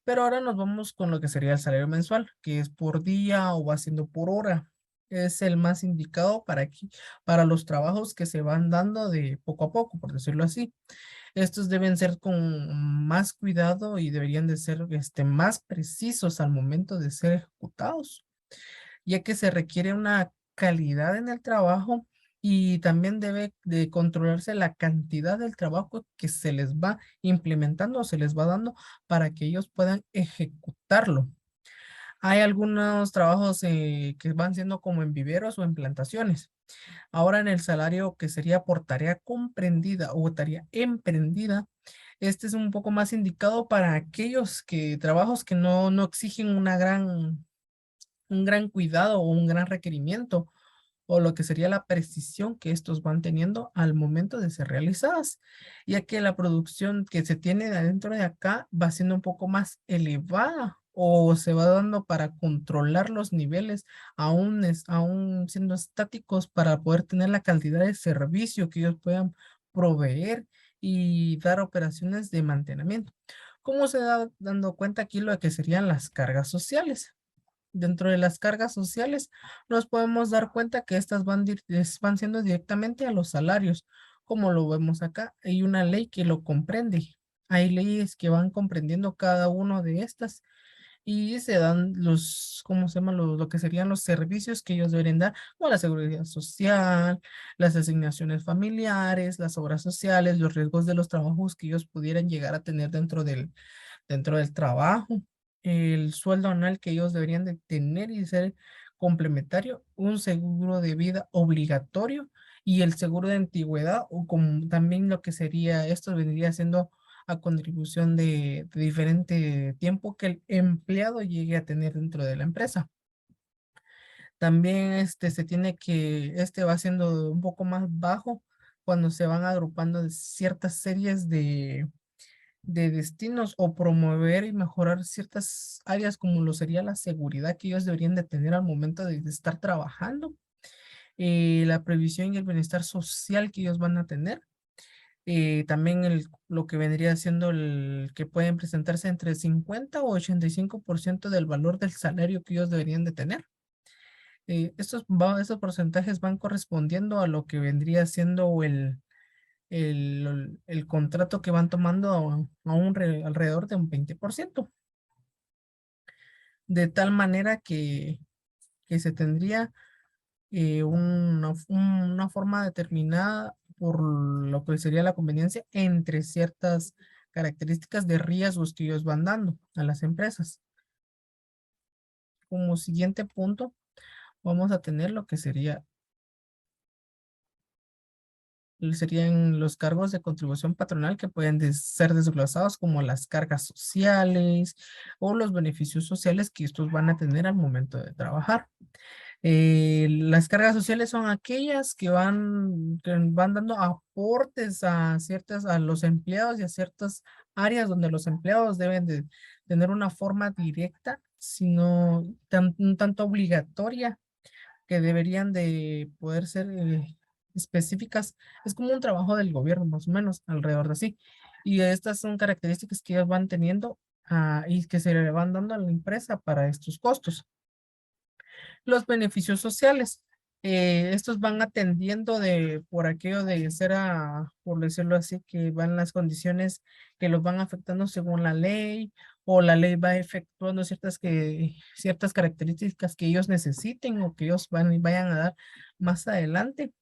pero ahora nos vamos con lo que sería el salario mensual, que es por día o va siendo por hora. Es el más indicado para los trabajos que se van dando de poco a poco, por decirlo así. Estos deben ser con más cuidado y deberían de ser más precisos al momento de ser ejecutados, ya que se requiere una calidad en el trabajo y también debe de controlarse la cantidad del trabajo que se les va implementando o se les va dando para que ellos puedan ejecutarlo. Hay algunos trabajos que van siendo como en viveros o en plantaciones. Ahora en el salario que sería por tarea comprendida o tarea emprendida, este es un poco más indicado para aquellos trabajos que no exigen un gran cuidado o un gran requerimiento, o lo que sería la precisión que estos van teniendo al momento de ser realizadas, ya que la producción que se tiene de adentro de acá va siendo un poco más elevada o se va dando para controlar los niveles aún siendo estáticos para poder tener la cantidad de servicio que ellos puedan proveer y dar operaciones de mantenimiento. ¿Cómo se da dando cuenta aquí lo que serían las cargas sociales? Dentro de las cargas sociales, nos podemos dar cuenta que estas van siendo directamente a los salarios, como lo vemos acá. Hay una ley que lo comprende. Hay leyes que van comprendiendo cada uno de estas y se dan ¿cómo se llama? Lo que serían los servicios que ellos deberían dar, como la seguridad social, las asignaciones familiares, las obras sociales, los riesgos de los trabajos que ellos pudieran llegar a tener dentro del trabajo, el sueldo anual que ellos deberían de tener y ser complementario, un seguro de vida obligatorio y el seguro de antigüedad o como también lo que sería, esto vendría siendo a contribución de diferente tiempo que el empleado llegue a tener dentro de la empresa. También este va siendo un poco más bajo cuando se van agrupando de ciertas series de destinos o promover y mejorar ciertas áreas como lo sería la seguridad que ellos deberían de tener al momento de estar trabajando, la previsión y el bienestar social que ellos van a tener, también lo que vendría siendo el que pueden presentarse entre 50 o 85% del valor del salario que ellos deberían de tener. Estos porcentajes van correspondiendo a lo que vendría siendo el contrato que van tomando alrededor de un 20%, de tal manera que se tendría una forma determinada por lo que sería la conveniencia entre ciertas características de riesgos que ellos van dando a las empresas. Como siguiente punto, vamos a tener lo que serían los cargos de contribución patronal que pueden ser desglosados como las cargas sociales o los beneficios sociales que estos van a tener al momento de trabajar. Las cargas sociales son aquellas que van dando aportes a los empleados y a ciertas áreas donde los empleados deben de tener una forma directa, sino un tanto obligatoria, que deberían de poder ser específicas. Es como un trabajo del gobierno, más o menos, alrededor de así. Y estas son características que ellos van teniendo y que se le van dando a la empresa para estos costos. Los beneficios sociales. Estos van atendiendo por aquello de ser, por decirlo así, que van las condiciones que los van afectando según la ley, o la ley va efectuando ciertas características que ellos necesiten o que ellos vayan a dar más adelante.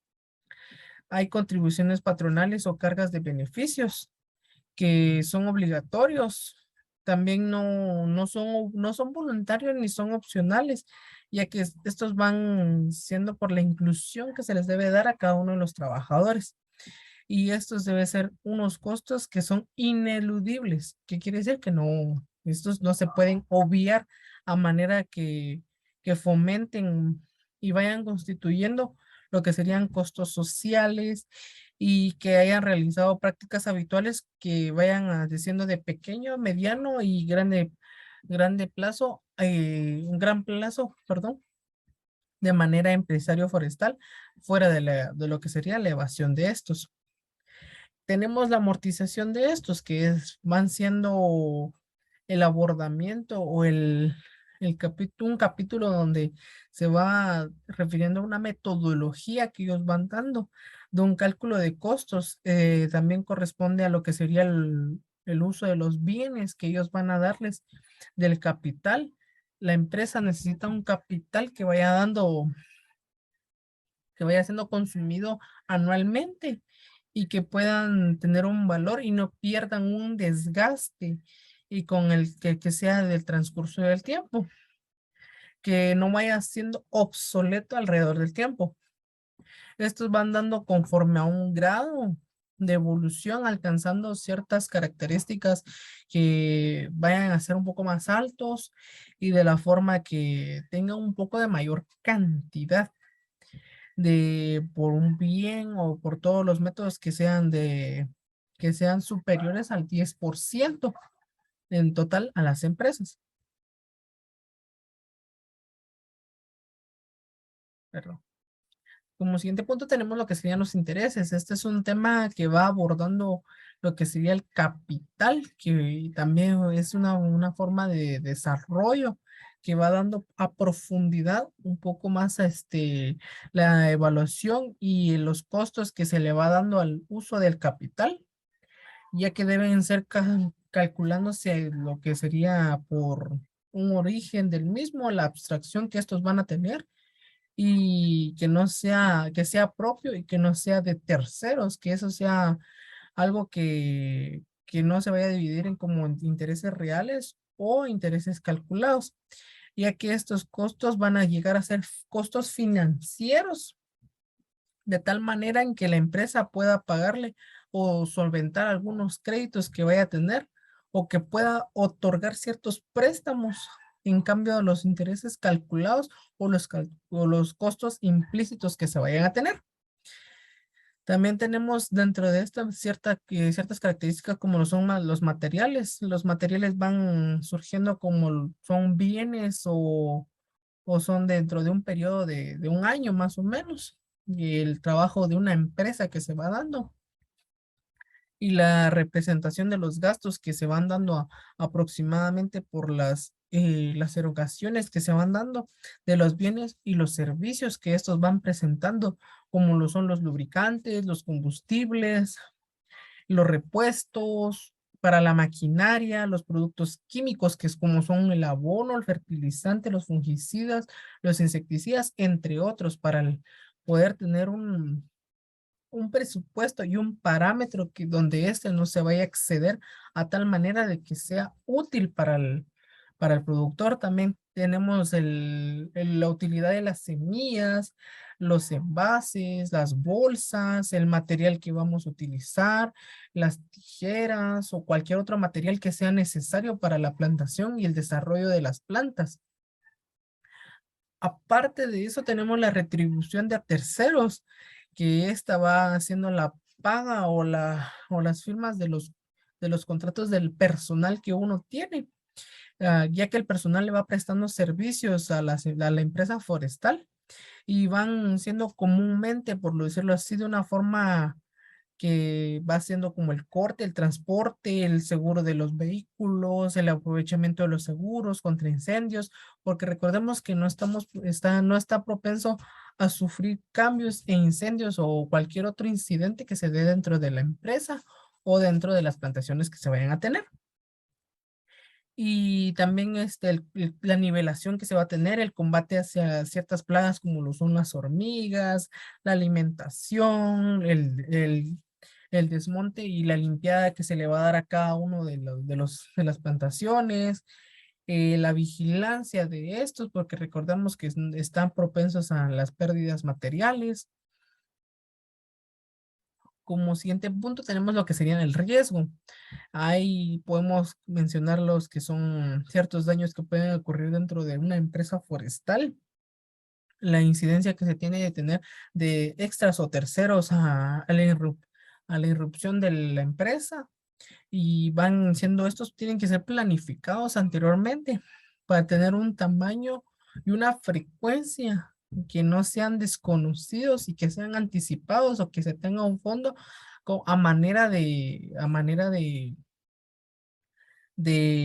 Hay contribuciones patronales o cargas de beneficios que son obligatorios. También no son voluntarios ni son opcionales, ya que estos van siendo por la inclusión que se les debe dar a cada uno de los trabajadores. Y estos deben ser unos costos que son ineludibles, que quiere decir que estos no se pueden obviar a manera que fomenten y vayan constituyendo lo que serían costos sociales y que hayan realizado prácticas habituales que vayan haciendo de pequeño, mediano y grande plazo, un gran plazo, perdón, de manera empresario forestal, fuera de lo que sería la evasión de estos. Tenemos la amortización de estos, van siendo el abordamiento o un capítulo donde se va refiriendo a una metodología que ellos van dando de un cálculo de costos. También corresponde a lo que sería el uso de los bienes que ellos van a darles del capital. La empresa necesita un capital que vaya siendo consumido anualmente y que puedan tener un valor y no pierdan un desgaste y con el que sea del transcurso del tiempo, que no vaya siendo obsoleto alrededor del tiempo. Estos van dando conforme a un grado de evolución, alcanzando ciertas características que vayan a ser un poco más altos y de la forma que tengan un poco de mayor cantidad por un bien o por todos los métodos que sean superiores al 10% en total a las empresas. Perdón. Como siguiente punto tenemos lo que serían los intereses. Este es un tema que va abordando lo que sería el capital, que también es una forma de desarrollo que va dando a profundidad un poco más la evaluación y los costos que se le va dando al uso del capital, ya que deben ser calculándose lo que sería por un origen del mismo, la abstracción que estos van a tener y que sea propio y que no sea de terceros, que eso sea algo que no se vaya a dividir en como intereses reales o intereses calculados, ya que estos costos van a llegar a ser costos financieros de tal manera en que la empresa pueda pagarle o solventar algunos créditos que vaya a tener o que pueda otorgar ciertos préstamos en cambio de los intereses calculados o los costos implícitos que se vayan a tener. También tenemos dentro de esta ciertas características como lo son los materiales. Los materiales van surgiendo como son bienes o son dentro de un periodo de un año más o menos. Y el trabajo de una empresa que se va dando y la representación de los gastos que se van dando aproximadamente por las erogaciones que se van dando de los bienes y los servicios que estos van presentando, como lo son los lubricantes, los combustibles, los repuestos para la maquinaria, los productos químicos, que es como son el abono, el fertilizante, los fungicidas, los insecticidas, entre otros, para poder tener un presupuesto y un parámetro donde éste no se vaya a exceder a tal manera de que sea útil para el productor. También tenemos la utilidad de las semillas, los envases, las bolsas, el material que vamos a utilizar, las tijeras o cualquier otro material que sea necesario para la plantación y el desarrollo de las plantas. Aparte de eso, tenemos la retribución de a terceros, que esta va haciendo la paga o las firmas de los contratos del personal que uno tiene, ya que el personal le va prestando servicios a la empresa forestal y van siendo comúnmente, por decirlo así, de una forma que va siendo como el corte, el transporte, el seguro de los vehículos, el aprovechamiento de los seguros contra incendios, porque recordemos que no está propenso a sufrir cambios e incendios o cualquier otro incidente que se dé dentro de la empresa o dentro de las plantaciones que se vayan a tener. Y también la nivelación que se va a tener, el combate hacia ciertas plagas como lo son las hormigas, la alimentación, el desmonte y la limpiada que se le va a dar a cada uno de las plantaciones, la vigilancia de estos, porque recordemos que están propensos a las pérdidas materiales. Como siguiente punto tenemos lo que serían el riesgo. Ahí podemos mencionar los que son ciertos daños que pueden ocurrir dentro de una empresa forestal. la incidencia que se tiene de tener de extras o terceros a la irrupción de la empresa, y van siendo estos, tienen que ser planificados anteriormente para tener un tamaño y una frecuencia que no sean desconocidos y que sean anticipados, o que se tenga un fondo a manera de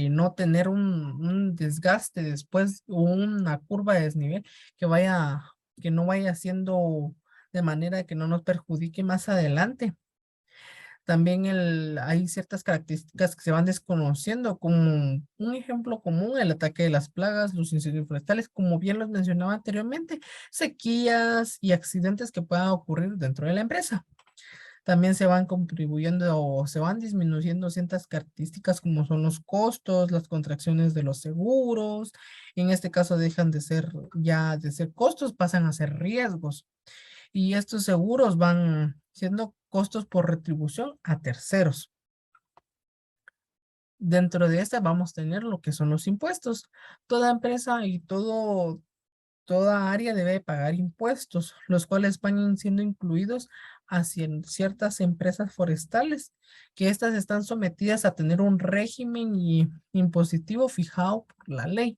no tener un desgaste después, o una curva de desnivel que no vaya siendo de manera que no nos perjudique más adelante. También hay ciertas características que se van desconociendo, como un ejemplo común: el ataque de las plagas, los incendios forestales, como bien los mencionaba anteriormente, sequías y accidentes que puedan ocurrir dentro de la empresa. También se van contribuyendo o se van disminuyendo ciertas características, como son los costos, las contracciones de los seguros. En este caso dejan de ser costos, pasan a ser riesgos. Y estos seguros van siendo costos por retribución a terceros. Dentro de esta vamos a tener lo que son los impuestos. Toda empresa y toda área debe pagar impuestos, los cuales van siendo incluidos hacia ciertas empresas forestales, que estas están sometidas a tener un régimen impositivo fijado por la ley,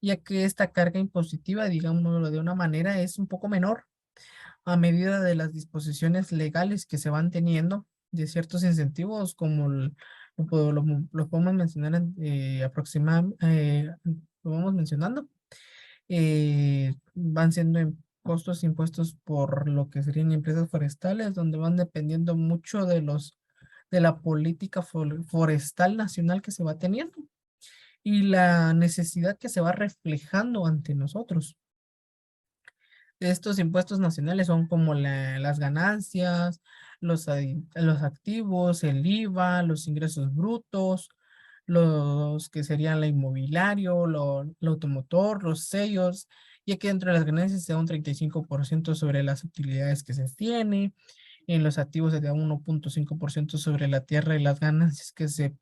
ya que esta carga impositiva, digámoslo de una manera, es un poco menor a medida de las disposiciones legales que se van teniendo de ciertos incentivos, como lo podemos mencionar lo vamos mencionando. Van siendo costos impuestos por lo que serían empresas forestales, donde van dependiendo mucho de la política forestal nacional que se va teniendo y la necesidad que se va reflejando ante nosotros. Estos impuestos nacionales son como las ganancias, los activos, el IVA, los ingresos brutos, los que serían la inmobiliario, lo automotor, los sellos, y aquí dentro de las ganancias se da un 35% sobre las utilidades que se tiene. En los activos se da un 1.5% sobre la tierra y las ganancias que se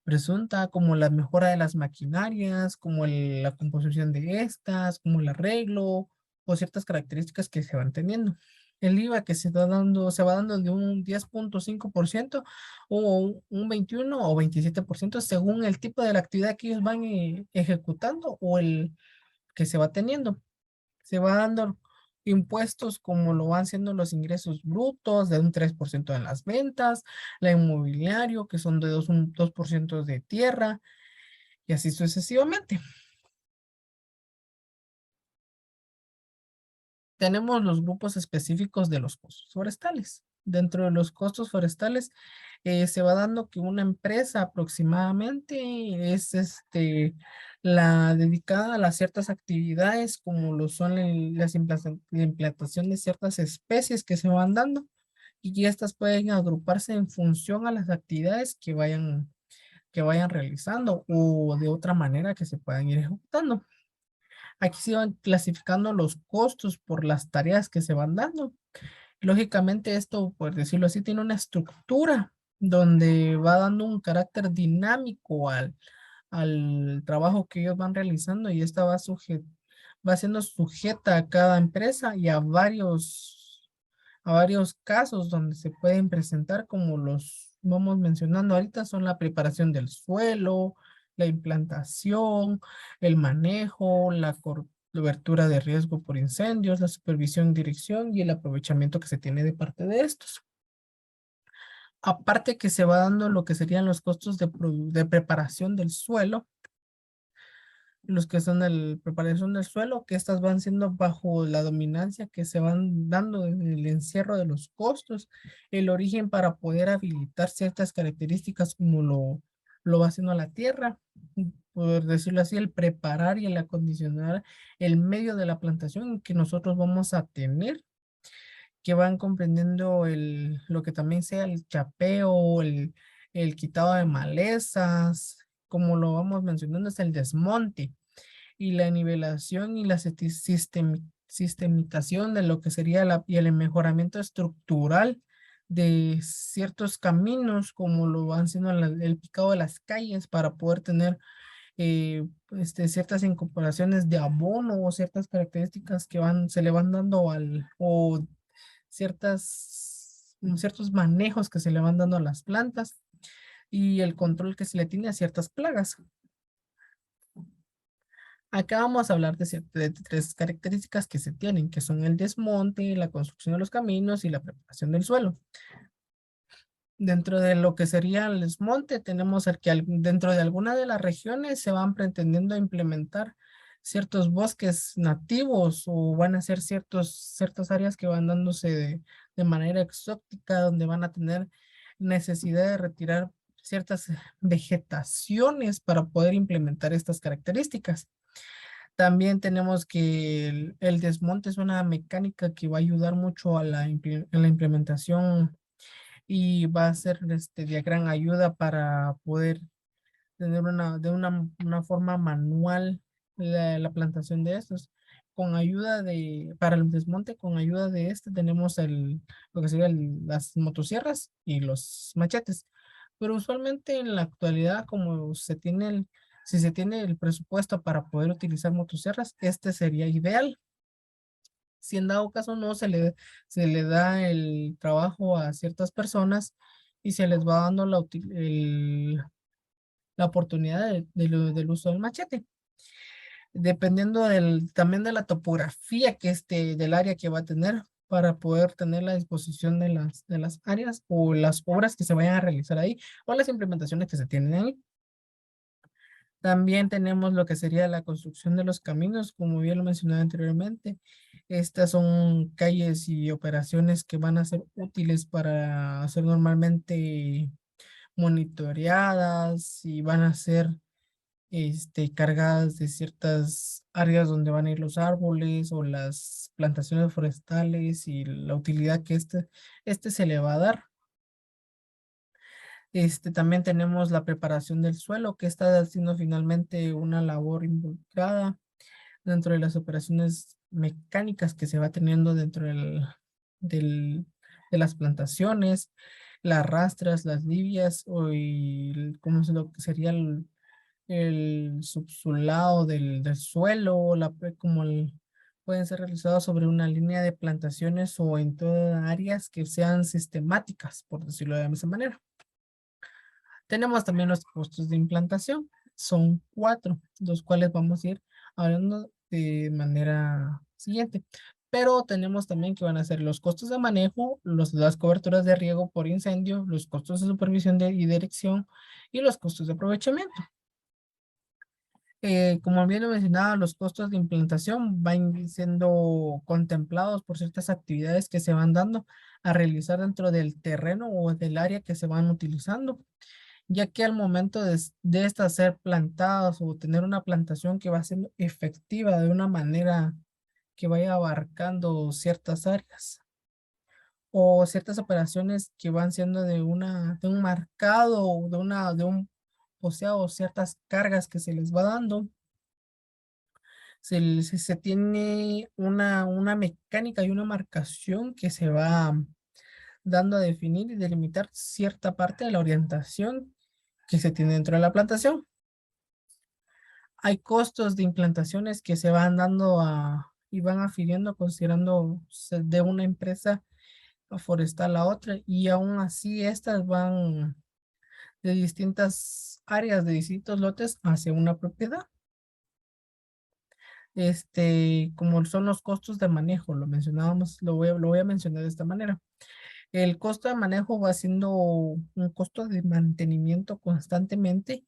presunta, como la mejora de las maquinarias, como la composición de estas, como el arreglo o ciertas características que se van teniendo. El IVA que se va dando de un 10.5% o un 21 o 27% según el tipo de la actividad que ellos van ejecutando o el que se va teniendo. Se va dando impuestos como lo van siendo los ingresos brutos de un 3% en las ventas, la inmobiliario, que son de un 2% de tierra, y así sucesivamente. Tenemos los grupos específicos de los costos forestales. Dentro de los costos forestales se va dando que una empresa aproximadamente es la dedicada a las ciertas actividades, como lo son la implantación de ciertas especies que se van dando, y estas pueden agruparse en función a las actividades que vayan realizando, o de otra manera que se puedan ir ejecutando. Aquí se van clasificando los costos por las tareas que se van dando. Lógicamente esto, por decirlo así, tiene una estructura donde va dando un carácter dinámico al trabajo que ellos van realizando, y esta va siendo sujeta a cada empresa y a varios casos donde se pueden presentar, como los vamos mencionando ahorita: son la preparación del suelo, la implantación, el manejo, la cobertura de riesgo por incendios, la supervisión, dirección y el aprovechamiento que se tiene de parte de estos. Aparte que se va dando lo que serían los costos de preparación del suelo, los que son la preparación del suelo, que estas van siendo bajo la dominancia que se van dando en el encierro de los costos, el origen para poder habilitar ciertas características como lo va haciendo la tierra, por decirlo así, el preparar y el acondicionar el medio de la plantación que nosotros vamos a tener, que van comprendiendo lo que también sea el chapeo, el quitado de malezas, como lo vamos mencionando, es el desmonte y la nivelación y la sistemización de lo que sería y el mejoramiento estructural de ciertos caminos, como lo van siendo el picado de las calles, para poder tener ciertas incorporaciones de abono o ciertas características que se le van dando o ciertos manejos que se le van dando a las plantas y el control que se le tiene a ciertas plagas. Acá vamos a hablar de tres características que se tienen, que son el desmonte, la construcción de los caminos y la preparación del suelo. Dentro de lo que sería el desmonte, tenemos el que dentro de alguna de las regiones se van pretendiendo implementar ciertos bosques nativos o van a ser ciertas áreas que van dándose de manera exótica, donde van a tener necesidad de retirar ciertas vegetaciones para poder implementar estas características. También tenemos que el desmonte es una mecánica que va a ayudar mucho a a la implementación y va a ser de gran ayuda para poder tener una forma manual la plantación de estos. Para el desmonte, con ayuda de tenemos lo que sería las motosierras y los machetes. Pero usualmente en la actualidad, como si se tiene el presupuesto para poder utilizar motosierras, este sería ideal. Si en dado caso no se le da el trabajo a ciertas personas y se les va dando la oportunidad del uso del machete. Dependiendo también de la topografía del área que va a tener para poder tener la disposición de las áreas o las obras que se vayan a realizar ahí o las implementaciones que se tienen ahí. También tenemos lo que sería la construcción de los caminos, como bien lo mencioné anteriormente. Estas son calles y operaciones que van a ser útiles para ser normalmente monitoreadas y van a ser cargadas de ciertas áreas donde van a ir los árboles o las plantaciones forestales y la utilidad que se le va a dar. También tenemos la preparación del suelo, que está haciendo finalmente una labor involucrada dentro de las operaciones mecánicas que se va teniendo dentro del- de las plantaciones, las rastras, las livias, cómo es lo que sería el subsulado del suelo, pueden ser realizados sobre una línea de plantaciones o en todas áreas que sean sistemáticas, por decirlo de esa manera. Tenemos también los costos de implantación. Son 4, los cuales vamos a ir hablando de manera siguiente. Pero tenemos también que van a ser los costos de manejo, las coberturas de riego por incendio, los costos de supervisión y dirección y los costos de aprovechamiento. Como bien lo mencionaba, los costos de implantación van siendo contemplados por ciertas actividades que se van dando a realizar dentro del terreno o del área que se van utilizando, ya que al momento de estas ser plantadas o tener una plantación que va siendo efectiva de una manera que vaya abarcando ciertas áreas o ciertas operaciones que van siendo de un marcado o o sea, o ciertas cargas que se les va dando, se tiene una mecánica y una marcación que se va dando a definir y delimitar cierta parte de la orientación que se tiene dentro de la plantación. Hay costos de implantaciones que se van dando y van afiriendo considerando de una empresa forestal a otra y aún así estas van de distintas áreas, de distintos lotes hacia una propiedad. Como son los costos de manejo, lo mencionábamos, lo voy a mencionar de esta manera. El costo de manejo va siendo un costo de mantenimiento constantemente,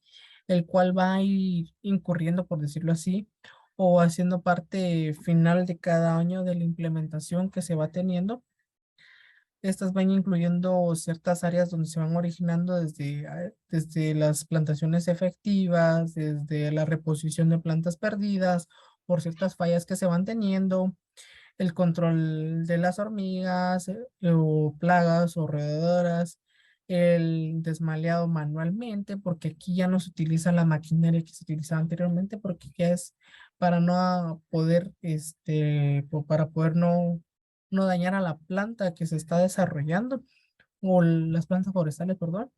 el cual va a ir incurriendo, por decirlo así, o haciendo parte final de cada año de la implementación que se va teniendo. Estas van incluyendo ciertas áreas donde se van originando desde las plantaciones efectivas, desde la reposición de plantas perdidas por ciertas fallas que se van teniendo, el control de las hormigas o plagas o roedoras, el desmaleado manualmente, porque aquí ya no se utiliza la maquinaria que se utilizaba anteriormente, porque ya es para no poder, para poder no dañar a la planta que se está desarrollando, o las plantas forestales, perdón.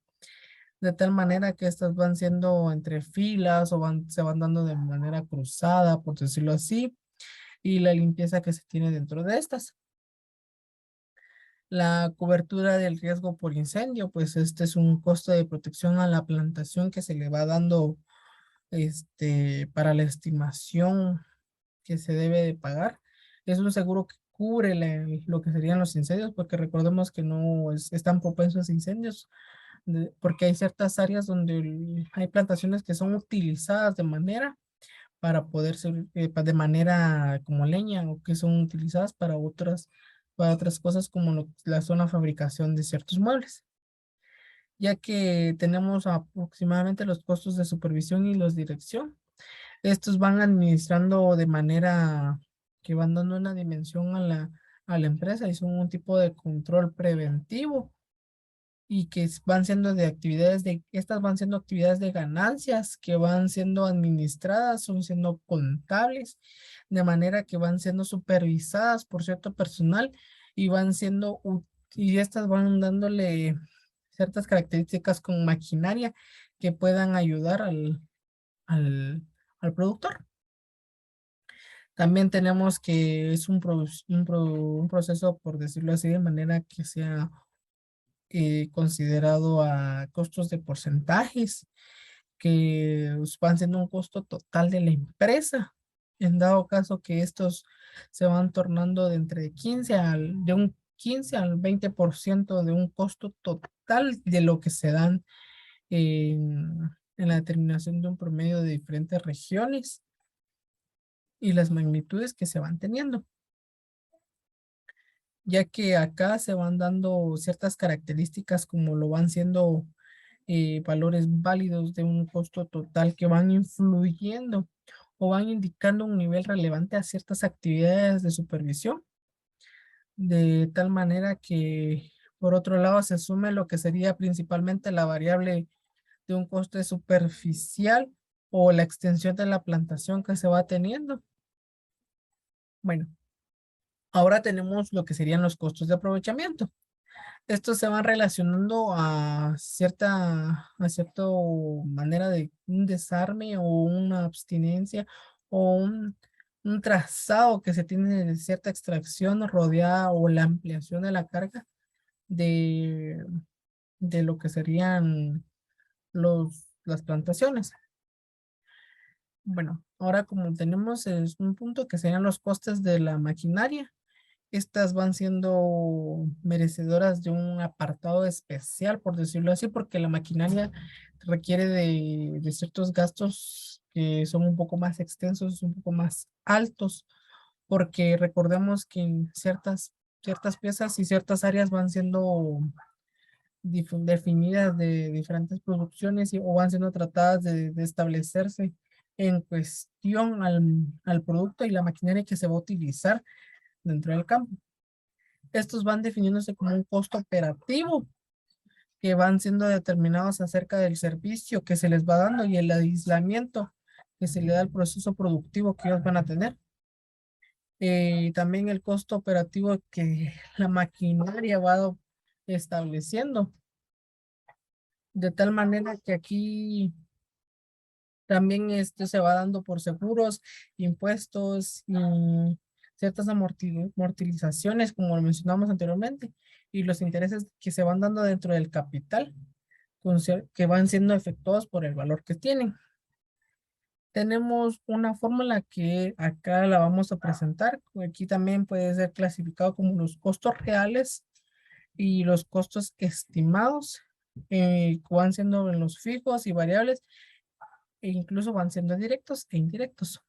de tal manera que estas van siendo entre filas o se van dando de manera cruzada, por decirlo así, y la limpieza que se tiene dentro de estas. La cobertura del riesgo por incendio, pues este es un costo de protección a la plantación que se le va dando para la estimación que se debe de pagar. Es un seguro que cubre lo que serían los incendios, porque recordemos que no están propensos a incendios, porque hay ciertas áreas donde hay plantaciones que son utilizadas de manera para poder ser de manera como leña o que son utilizadas para otras cosas como la zona fabricación de ciertos muebles, ya que tenemos aproximadamente los costos de supervisión y los dirección. Estos van administrando de manera que van dando una dimensión a la empresa y son un tipo de control preventivo y que van siendo estas van siendo actividades de ganancias que van siendo administradas, son siendo contables, de manera que van siendo supervisadas por cierto personal y y estas van dándole ciertas características con maquinaria que puedan ayudar al, al productor. También tenemos que es un proceso, por decirlo así, de manera que sea considerado a costos de porcentajes que van siendo un costo total de la empresa. En dado caso que estos se van tornando de un 15 al 20% de un costo total de lo que se dan en la determinación de un promedio de diferentes regiones y las magnitudes que se van teniendo, ya que acá se van dando ciertas características como lo van siendo valores válidos de un costo total que van influyendo o van indicando un nivel relevante a ciertas actividades de supervisión, de tal manera que por otro lado se asume lo que sería principalmente la variable de un coste superficial o la extensión de la plantación que se va teniendo. Bueno, ahora tenemos lo que serían los costos de aprovechamiento. Estos se van relacionando a cierta manera de un desarme o una abstinencia o un trazado que se tiene de cierta extracción rodeada o la ampliación de la carga de, de lo que serían las plantaciones. Bueno, ahora como tenemos un punto que serían los costes de la maquinaria, estas van siendo merecedoras de un apartado especial, por decirlo así, porque la maquinaria requiere de ciertos gastos que son un poco más extensos, un poco más altos, porque recordemos que en ciertas piezas y ciertas áreas van siendo definidas de diferentes producciones o van siendo tratadas de establecerse en cuestión al producto y la maquinaria que se va a utilizar dentro del campo. Estos van definiéndose como un costo operativo que van siendo determinados acerca del servicio que se les va dando y el aislamiento que se le da al proceso productivo que ellos van a tener. También el costo operativo que la maquinaria va estableciendo, de tal manera que aquí también se va dando por seguros, impuestos y ciertas amortizaciones, como lo mencionamos anteriormente, y los intereses que se van dando dentro del capital, que van siendo efectuados por el valor que tienen. Tenemos una fórmula que acá la vamos a presentar. Aquí también puede ser clasificado como los costos reales y los costos estimados, que van siendo en los fijos y variables e incluso van siendo directos e indirectos.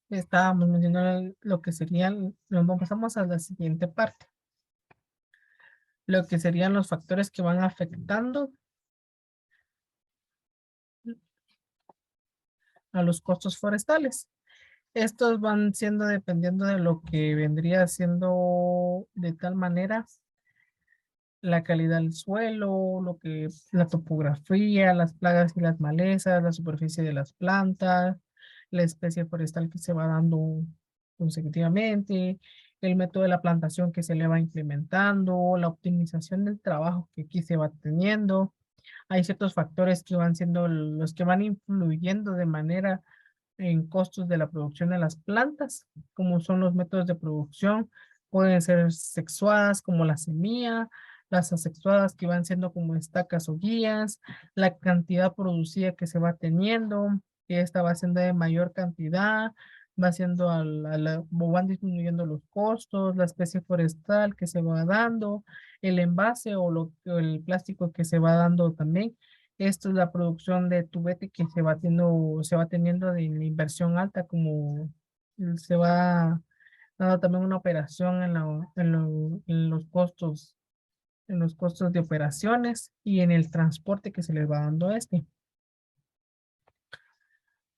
Estábamos mencionando lo que serían, nos pasamos a la siguiente parte, lo que serían los factores que van afectando a los costos forestales. Estos van siendo dependiendo de lo que vendría siendo de tal manera la calidad del suelo, la topografía, las plagas y las malezas, la superficie de las plantas, la especie forestal que se va dando consecutivamente, el método de la plantación que se le va implementando, la optimización del trabajo que aquí se va teniendo. Hay ciertos factores que van siendo los que van influyendo de manera en costos de la producción de las plantas, como son los métodos de producción, pueden ser sexuadas como la semilla, las asexuadas que van siendo como estacas o guías, la cantidad producida que se va teniendo, que esta va siendo de mayor cantidad, va siendo o van disminuyendo los costos, la especie forestal que se va dando, el envase o el plástico que se va dando también. Esto es la producción de tubete que se va teniendo de la inversión alta, como se va dando también una operación en los costos de operaciones y en el transporte que se les va dando a este.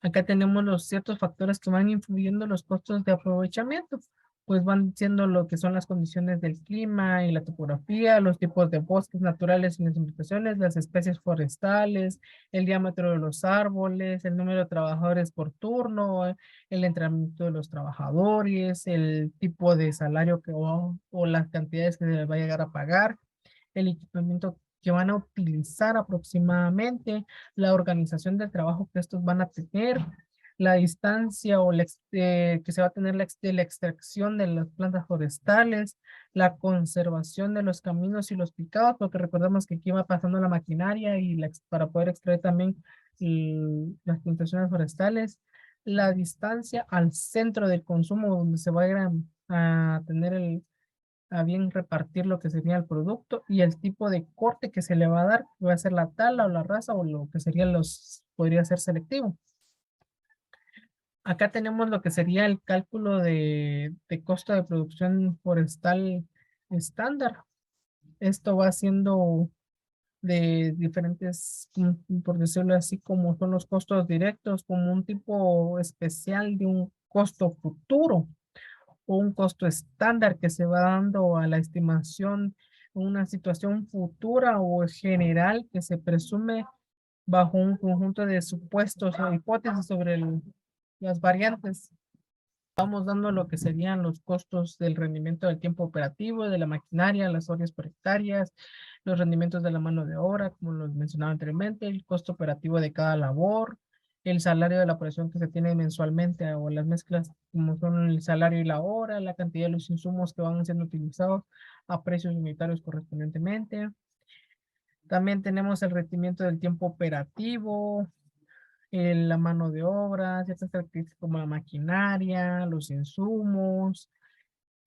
Acá tenemos los ciertos factores que van influyendo en los costos de aprovechamiento, pues van siendo lo que son las condiciones del clima y la topografía, los tipos de bosques naturales y las implicaciones, las especies forestales, el diámetro de los árboles, el número de trabajadores por turno, el entrenamiento de los trabajadores, el tipo de salario o las cantidades que se les va a llegar a pagar, el equipamiento que van a utilizar aproximadamente, la organización del trabajo que estos van a tener, la distancia que se va a tener de la extracción de las plantas forestales, la conservación de los caminos y los picados, porque recordemos que aquí va pasando la maquinaria y para poder extraer también las plantaciones forestales, la distancia al centro del consumo donde se va a tener a bien repartir lo que sería el producto y el tipo de corte que se le va a dar, que va a ser la tala o la raza o lo que sería podría ser selectivo. Acá tenemos lo que sería el cálculo de costo de producción forestal estándar. Esto va siendo de diferentes, por decirlo así, como son los costos directos, como un tipo especial de un costo futuro o un costo estándar que se va dando a la estimación en una situación futura o general que se presume bajo un conjunto de supuestos o hipótesis sobre las variantes. Vamos dando lo que serían los costos del rendimiento del tiempo operativo, de la maquinaria, las horas por hectáreas, los rendimientos de la mano de obra, como los mencionaba anteriormente, el costo operativo de cada labor, el salario de la operación que se tiene mensualmente o las mezclas como son el salario y la hora, la cantidad de los insumos que van siendo utilizados a precios unitarios correspondientemente. También tenemos el rendimiento del tiempo operativo, la mano de obra, ciertas características como la maquinaria, los insumos,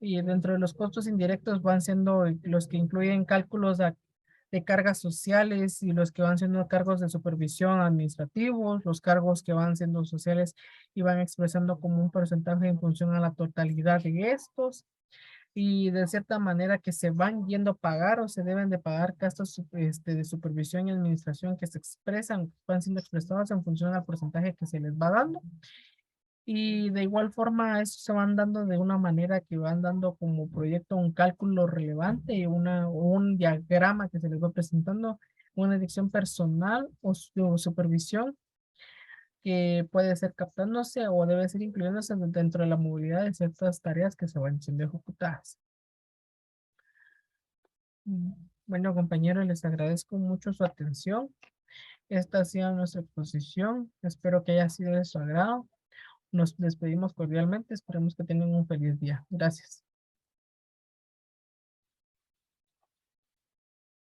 y dentro de los costos indirectos van siendo los que incluyen cálculos de cargas sociales y los que van siendo cargos de supervisión administrativos, los cargos que van siendo sociales y van expresando como un porcentaje en función a la totalidad de estos y de cierta manera que se van yendo a pagar o se deben de pagar gastos de supervisión y administración que se expresan, van siendo expresados en función al porcentaje que se les va dando. Y de igual forma, eso se van dando de una manera que van dando como proyecto un cálculo relevante y un diagrama que se les va presentando, una dirección personal o supervisión que puede ser captándose o debe ser incluyéndose dentro de la movilidad de ciertas tareas que se van siendo ejecutadas. Bueno, compañeros, les agradezco mucho su atención. Esta ha sido nuestra exposición. Espero que haya sido de su agrado. Nos despedimos cordialmente. Esperemos que tengan un feliz día. Gracias.